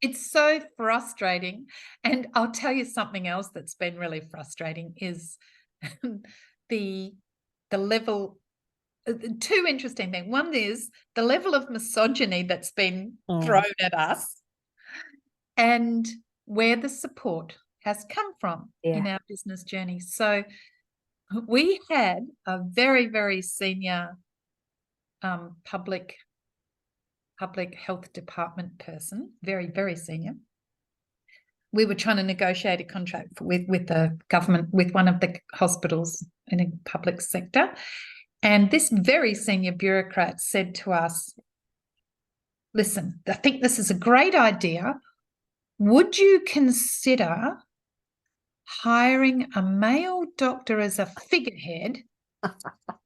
It's so frustrating. And I'll tell you something else that's been really frustrating is the level. Two interesting things. One is the level of misogyny that's been thrown at us and where the support has come from in our business journey. So we had a very, very senior public health department person, very, very senior. We were trying to negotiate a contract with the government, with one of the hospitals in a public sector. And this very senior bureaucrat said to us, listen, I think this is a great idea. Would you consider hiring a male doctor as a figurehead?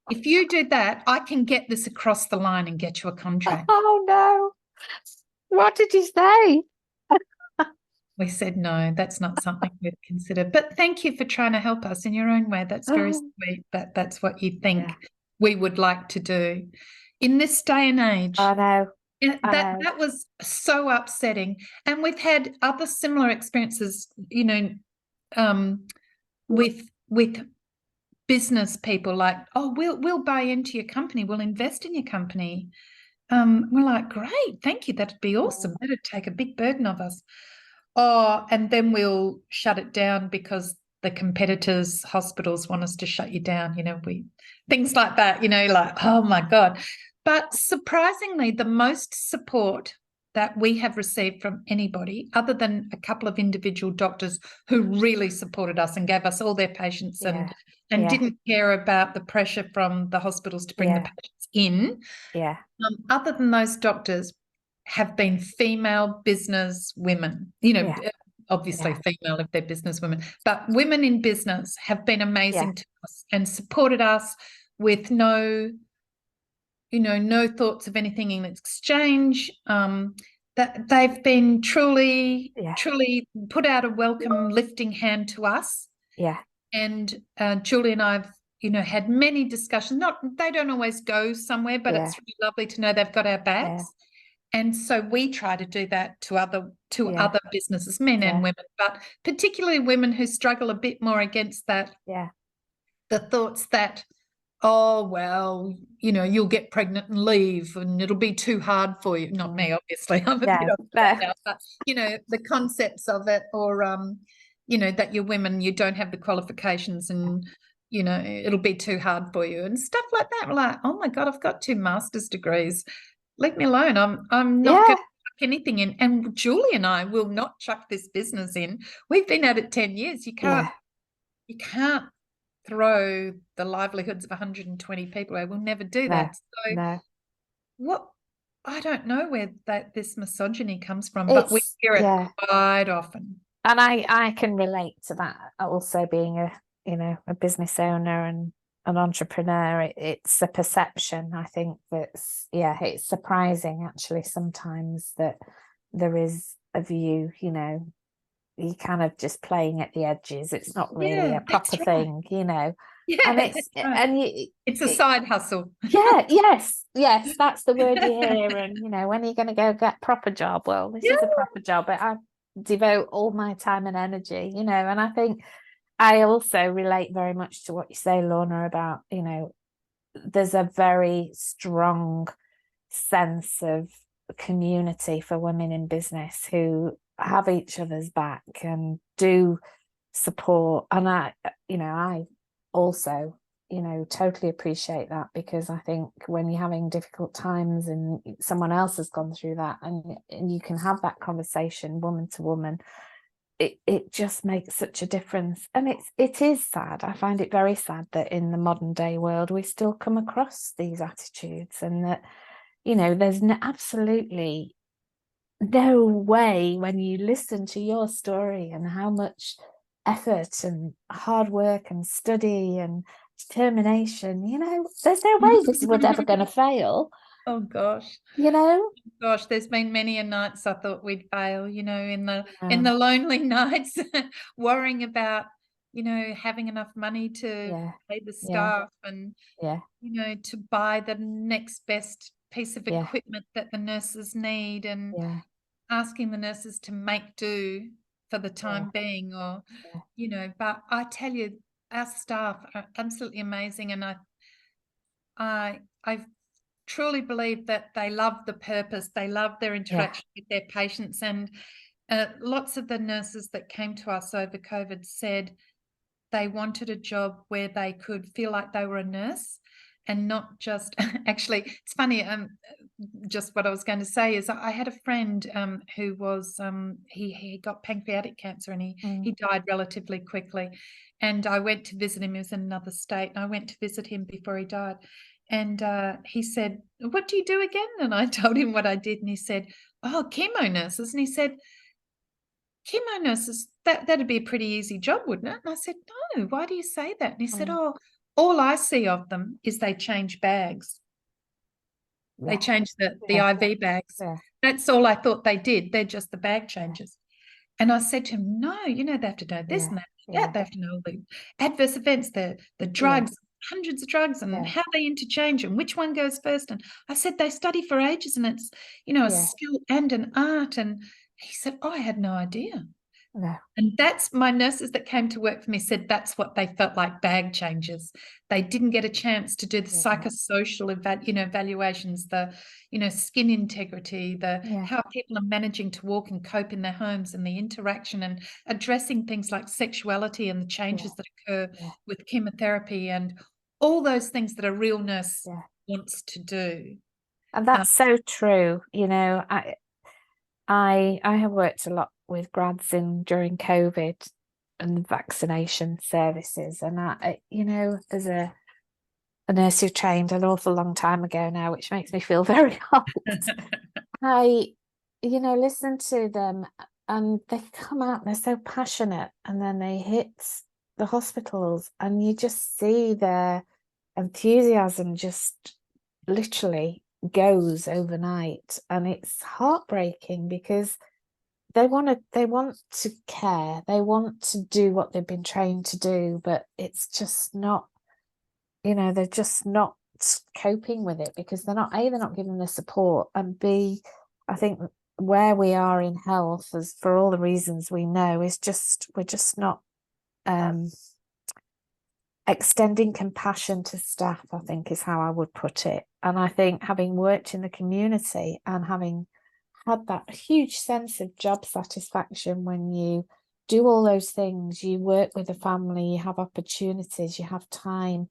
If you do that, I can get this across the line and get you a contract. Oh, no. What did you say? We said, no, that's not something we'd consider. But thank you for trying to help us in your own way. That's very sweet. That's what you think we would like to do. In this day and age, I know. That was so upsetting. And we've had other similar experiences, with business people like, oh, we'll buy into your company, we'll invest in your company. We're like, great, thank you, that'd be awesome. That'd take a big burden off us. Oh, and then we'll shut it down because the competitors' hospitals want us to shut you down. Things like that, like, oh my God. But surprisingly, the most support that we have received from anybody, other than a couple of individual doctors who really supported us and gave us all their patients and didn't care about the pressure from the hospitals to bring the patients in. Yeah. Other than those doctors have been female business women, obviously female if they're business women, but women in business have been amazing to us and supported us with no thoughts of anything in exchange. That they've been truly put out a welcome, lifting hand to us. Yeah. And Julie and I've, had many discussions. They don't always go somewhere, but it's really lovely to know they've got our backs. Yeah. And so we try to do that to other businesses, men and women, but particularly women who struggle a bit more against that. Yeah. The thoughts that, oh, well, you'll get pregnant and leave and it'll be too hard for you. Not me, obviously. I'm a bit of now, but, the concepts of it, or, that you're women, you don't have the qualifications and, it'll be too hard for you and stuff like that. We're like, oh, my God, I've got 2 master's degrees. Leave me alone. I'm not going to chuck anything in. And Julie and I will not chuck this business in. We've been at it 10 years. You can't throw the livelihoods of 120 people away. We'll never do that. So I don't know where this misogyny comes from, but we hear it quite often. And I can relate to that, also being a business owner and an entrepreneur. It's a perception, I think, it's surprising actually sometimes that there is a view, you're kind of just playing at the edges. It's not really a proper thing, Yeah, and it's a side hustle. Yes, that's the word you hear. And when are you going to go get a proper job? Well, this is a proper job, but I devote all my time and energy, and I think I also relate very much to what you say, Lorna, about, there's a very strong sense of community for women in business who have each other's back and do support. And I also, totally appreciate that, because I think when you're having difficult times and someone else has gone through that, and you can have that conversation woman to woman, it just makes such a difference. And it is sad. I find it very sad that in the modern day world we still come across these attitudes, and that there's absolutely no way, when you listen to your story and how much effort and hard work and study and determination, there's no way this was ever going to fail. Oh gosh. Gosh, there's been many a nights I thought we'd fail, in the lonely nights, worrying about, having enough money to pay the staff and, to buy the next best piece of equipment that the nurses need, and asking the nurses to make do for the time being, or, but I tell you, our staff are absolutely amazing. And I truly believe that they love the purpose. They love their interaction with their patients. And lots of the nurses that came to us over COVID said they wanted a job where they could feel like they were a nurse, and not just actually, it's funny, just what I was going to say is I had a friend who was he got pancreatic cancer, and he died relatively quickly, and I went to visit him. He was in another state, and I went to visit him before he died. And he said, "What do you do again?" And I told him what I did, and he said, "Oh, chemo nurses." And he said, "Chemo nurses, that'd be a pretty easy job, wouldn't it?" And I said, "No, why do you say that?" And he said, "Oh, all I see of them is they change bags. They change the IV bags. That's all I thought they did. They're just the bag changes." And I said to him, "No, they have to know this and that. Yeah, they have to know all the adverse events, the drugs, hundreds of drugs, and how they interchange and which one goes first." And I said, "They study for ages, and it's, a skill and an art." And he said, "Oh, I had no idea." No. And that's my nurses that came to work for me said that's what they felt like, bag changes. They didn't get a chance to do the psychosocial evaluations, the, skin integrity, how people are managing to walk and cope in their homes, and the interaction and addressing things like sexuality and the changes that occur with chemotherapy, and all those things that a real nurse wants to do. And that's so true. I have worked a lot with grads during COVID and the vaccination services, and as a nurse who trained an awful long time ago now, which makes me feel very old, I listen to them, and they come out, they're so passionate, and then they hit the hospitals, and you just see their enthusiasm just literally goes overnight, and it's heartbreaking, because they want to care, they want to do what they've been trained to do, but it's just not, they're just not coping with it, because they're not given the support, and B, I think where we are in health, as for all the reasons we know, is we're just not extending compassion to staff, I think, is how I would put it. And I think, having worked in the community and having had that huge sense of job satisfaction when you do all those things, you work with a family, you have opportunities, you have time,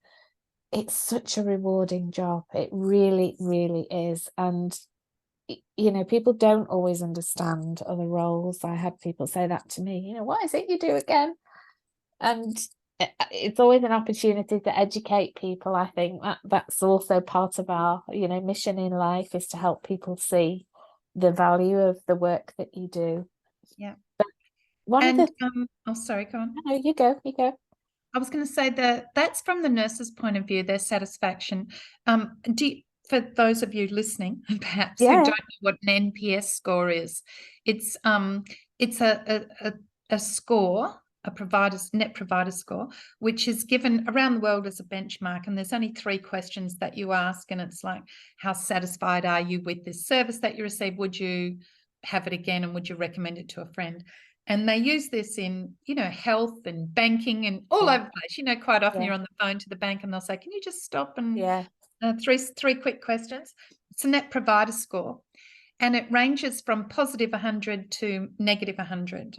it's such a rewarding job. It really, really is. And people don't always understand other roles. I had people say that to me, what is it you do again? And it's always an opportunity to educate people. I think that's also part of our mission in life, is to help people see the value of the work that you do. Oh, sorry, go on. No, you go. I was going to say that that's from the nurse's point of view, their satisfaction. For those of you listening, perhaps who don't know what an NPS score is, it's a score, a net provider score, which is given around the world as a benchmark. And there's only 3 questions that you ask, and it's like, how satisfied are you with this service that you receive? Would you have it again, and would you recommend it to a friend? And they use this in, health and banking and all over the place. Quite often you're on the phone to the bank and they'll say, can you just stop and three quick questions. It's a net provider score, and it ranges from positive 100 to negative 100.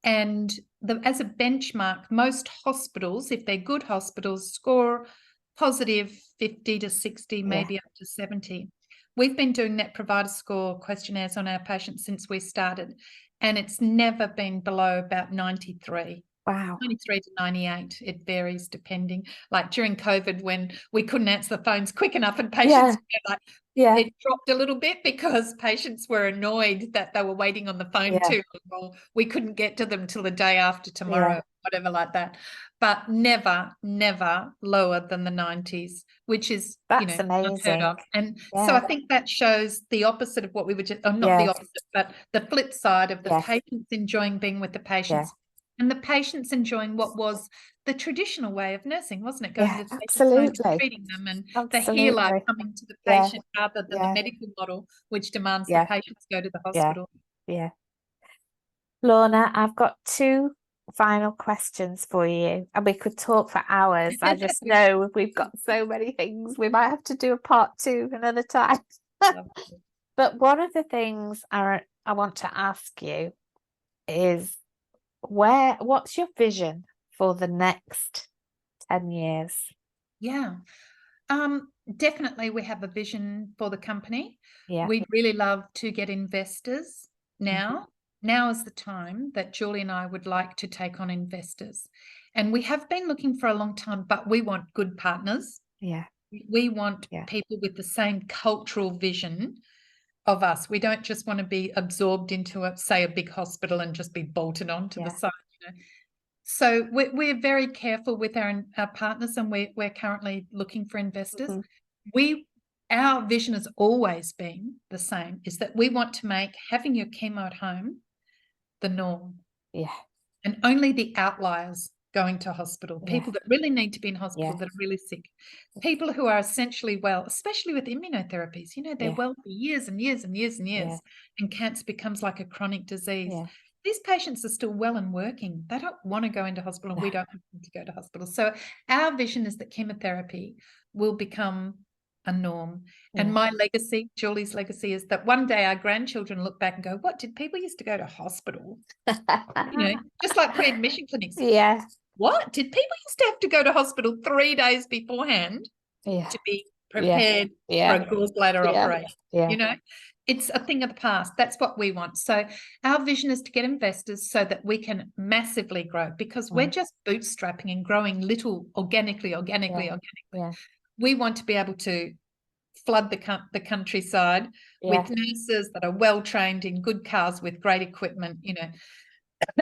And as a benchmark, most hospitals, if they're good hospitals, score positive 50 to 60, maybe up to 70. We've been doing net provider score questionnaires on our patients since we started, and it's never been below about 93. Wow. 93 to 98. It varies depending. Like during COVID, when we couldn't answer the phones quick enough and patients were like, it dropped a little bit because patients were annoyed that they were waiting on the phone too long, or we couldn't get to them till the day after tomorrow, whatever like that. But never lower than the 90s, which is that's amazing. Unheard of. And so I think that shows the opposite of what we were just, or not the opposite, but the flip side of the patients enjoying being with the patients. And the patients enjoying what was the traditional way of nursing, wasn't it? Going to the patient's home and treating them, and the healer coming to the patient rather than the medical model, which demands the patients go to the hospital. Lorna, I've got 2 final questions for you, and we could talk for hours. I just know we've got so many things. We might have to do a part 2 another time. But one of the things I want to ask you is, what's your vision for the next 10 years? Definitely we have a vision for the company. We'd really love to get investors now. Now is the time that Julie and I would like to take on investors. And we have been looking for a long time, but we want good partners. We want people with the same cultural vision of us. We don't just want to be absorbed into a big hospital and just be bolted onto the side. So we're very careful with our partners, and we're currently looking for investors. Our vision has always been the same, is that we want to make having your chemo at home the norm. And only the outliers going to hospital, people that really need to be in hospital, that are really sick, people who are essentially well, especially with immunotherapies, they're well for years and years and years and years, and cancer becomes like a chronic disease. These patients are still well and working. They don't want to go into hospital, and we don't want them to go to hospital. So our vision is that chemotherapy will become a norm. And my legacy, Julie's legacy, is that one day our grandchildren look back and go, what, did people used to go to hospital? Just like pre-admission clinics. What? Did people used to have to go to hospital 3 days beforehand to be prepared for a gallbladder operation? It's a thing of the past. That's what we want. So our vision is to get investors so that we can massively grow, because we're just bootstrapping and growing little organically. We want to be able to flood the countryside with nurses that are well trained in good cars with great equipment,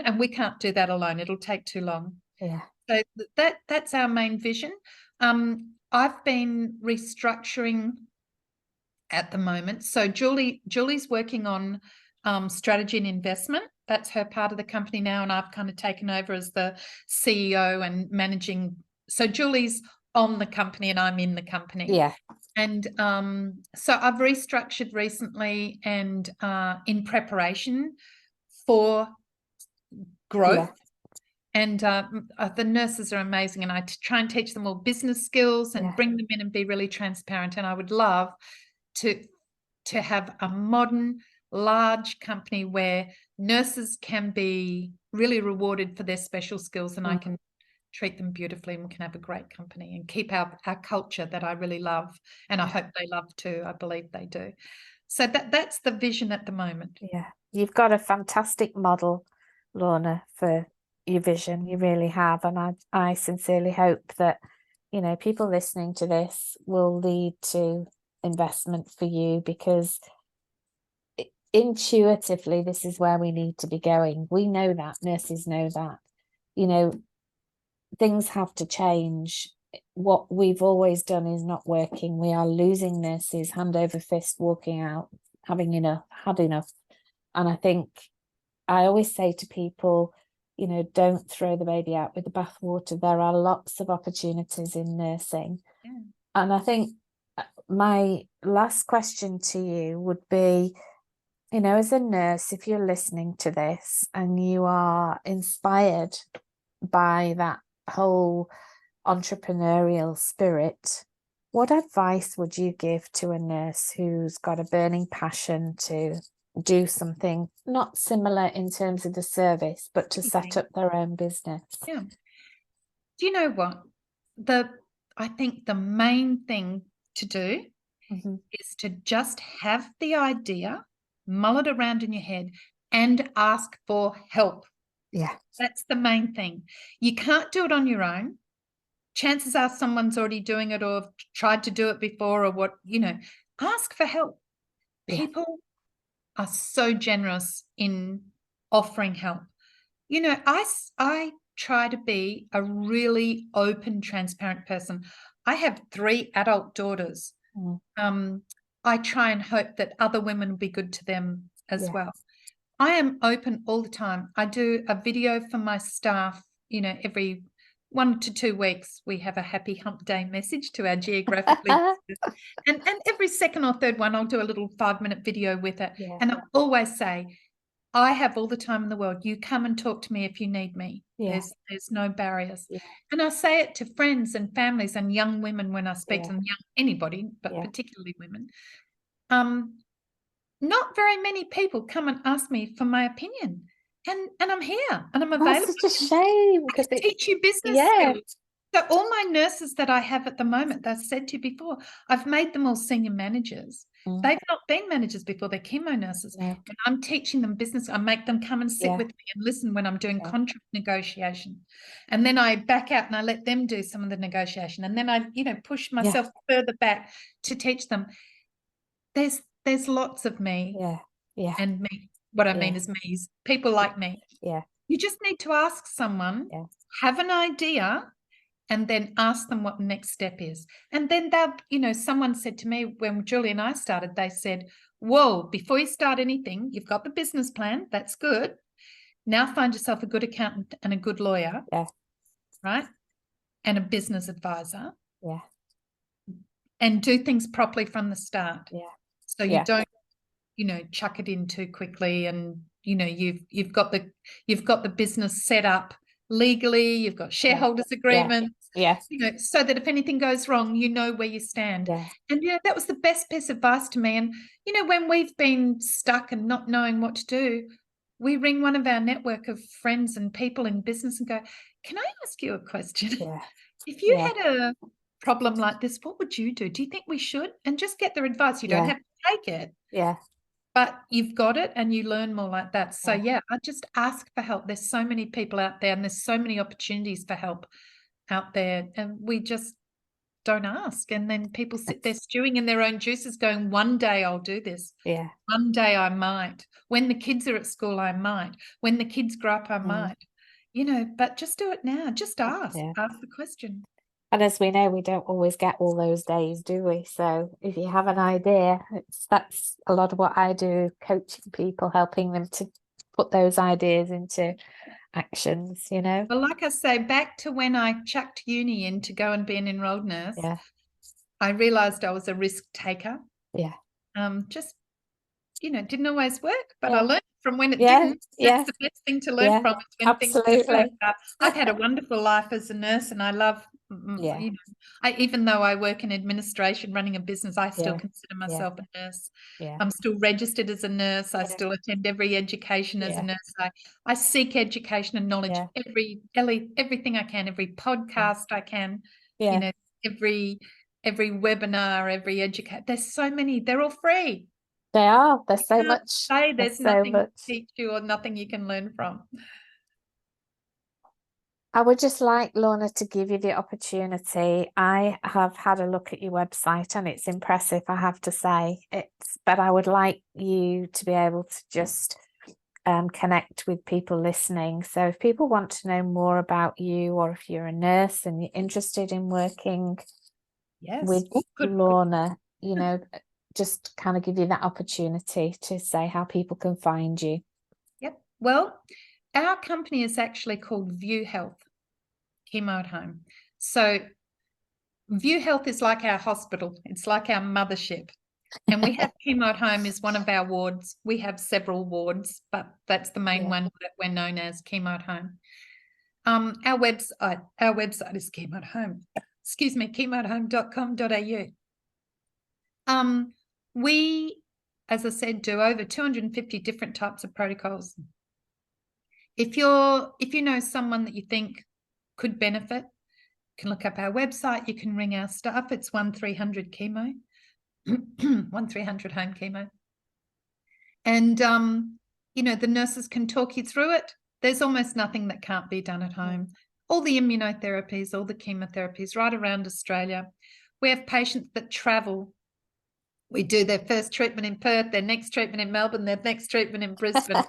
and we can't do that alone. It'll take too long. So that's our main vision. I've been restructuring at the moment. So Julie's working on strategy and investment. That's her part of the company now, and I've kind of taken over as the CEO and managing. So Julie's on the company and I'm in the company. And so I've restructured recently, and in preparation for growth. And the nurses are amazing, and I try and teach them all business skills and bring them in and be really transparent. And I would love to have a modern, large company where nurses can be really rewarded for their special skills, and I can treat them beautifully, and we can have a great company and keep our culture that I really love, and I hope they love too. I believe they do. So that's the vision at the moment. You've got a fantastic model, Lorna, for your vision. You really have, and I sincerely hope that people listening to this will lead to investment for you, because intuitively this is where we need to be going. We know that, nurses know that. Things have to change. What we've always done is not working. We are losing nurses hand over fist, walking out, had enough. And I think I always say to people, don't throw the baby out with the bathwater. There are lots of opportunities in nursing. And I think my last question to you would be, You know, as a nurse, if you're listening to this and you are inspired by that whole entrepreneurial spirit, what advice would you give to a nurse who's got a burning passion to do something not similar in terms of the service, but to set up their own business? Yeah. Do you know what? I think the main thing to do is to just have the idea, mull it around in your head, and ask for help. Yeah. That's the main thing. You can't do it on your own. Chances are someone's already doing it or tried to do it before or what, ask for help. Yeah. People are so generous in offering help. I try to be a really open, transparent person. I have 3 adult daughters. I try and hope that other women will be good to them as well. I am open all the time. I do a video for my staff, every 1 to 2 weeks, we have a happy hump day message to our geographically. and every second or third one, I'll do a little 5-minute video with it. Yeah. And I always say, I have all the time in the world. You come and talk to me if you need me. Yeah. There's no barriers. Yeah. And I say it to friends and families and young women when I speak to them, anybody, but Yeah. particularly women. Not very many people come and ask me for my opinion. And I'm here and I'm available. That's such a shame I can teach you business skills. So all my nurses that I have at the moment, I've said to you before, I've made them all senior managers. They've not been managers before, they're chemo nurses. And I'm teaching them business. I make them come and sit with me and listen when I'm doing contract negotiation. And then I back out and I let them do some of the negotiation. And then I, push myself further back to teach them. There's lots of me and me. What I mean is me's, people like me. You just need to ask someone, have an idea, and then ask them what the next step is. And then someone said to me when Julie and I started, they said, whoa, before you start anything, you've got the business plan. That's good. Now find yourself a good accountant and a good lawyer. Right? And a business advisor. And do things properly from the start. So you don't, chuck it in too quickly and, you've got the business set up legally, you've got shareholders agreements, so that if anything goes wrong, you know where you stand. And, that was the best piece of advice to me. And, when we've been stuck and not knowing what to do, we ring one of our network of friends and people in business and go, can I ask you a question? If you had a problem like this, what would you do? Do you think we should? And just get their advice. You don't have to take it. But you've got it and you learn more like that. So, I just ask for help. There's so many people out there and there's so many opportunities for help out there. And we just don't ask. And then people sit there stewing in their own juices going, one day I'll do this. One day I might. When the kids are at school, I might. When the kids grow up, I might. But just do it now. Just ask. Ask the question. And as we know, we don't always get all those days, do we? So if you have an idea, that's a lot of what I do, coaching people, helping them to put those ideas into actions, Well, like I say, back to when I chucked uni in to go and be an enrolled nurse, I realised I was a risk taker. Just, didn't always work, but I learned from when it didn't. That's the best thing to learn from, is when things don't work. I've had a wonderful life as a nurse and I love, even though I work in administration running a business, I still consider myself a nurse. I'm still registered as a nurse. I still attend every education as a nurse. I seek education and knowledge everything I can, every podcast I can, every webinar, every educate. There's so many, they're all free. They are. There's so much. There's nothing to teach you or nothing you can learn from. I would just like, Lorna, to give you the opportunity. I have had a look at your website and it's impressive, I have to say. But I would like you to be able to just connect with people listening. So if people want to know more about you, or if you're a nurse and you're interested in working with Lorna, just kind of give you that opportunity to say how people can find you. Well, our company is actually called View Health, Chemo at Home. So View Health is like our hospital. It's like our mothership. And we have Chemo at Home is one of our wards. We have several wards, but that's the main one that we're known as, Chemo at Home. Our website is Chemo at Home. Excuse me, chemoathome.com.au. We, as I said, do over 250 different types of protocols. If you know someone that you think could benefit, you can look up our website. You can ring our staff. It's 1300 Chemo, 1300 Home Chemo. And, the nurses can talk you through it. There's almost nothing that can't be done at home. All the immunotherapies, all the chemotherapies right around Australia. We have patients that travel. We do their first treatment in Perth, their next treatment in Melbourne, their next treatment in Brisbane.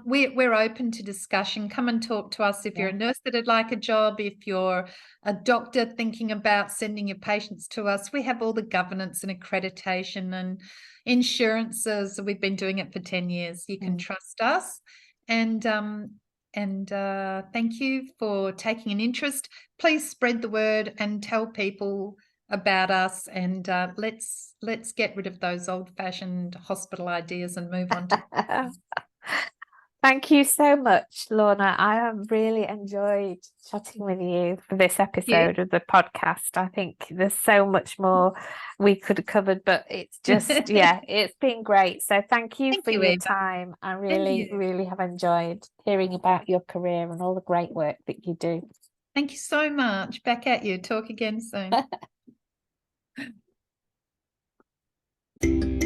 We're open to discussion. Come and talk to us if you're a nurse that'd like a job, if you're a doctor thinking about sending your patients to us. We have all the governance and accreditation and insurances. We've been doing it for 10 years. You can trust us. And thank you for taking an interest. Please spread the word and tell people about us, and let's get rid of those old-fashioned hospital ideas and move on to Thank you so much, Lorna. I have really enjoyed chatting with you for this episode of the podcast. I think there's so much more we could have covered, but it's just, it's been great. So thank you for your Eva. time. I really, really have enjoyed hearing about your career and all the great work that you do. Thank you so much. Back at you. Talk again soon.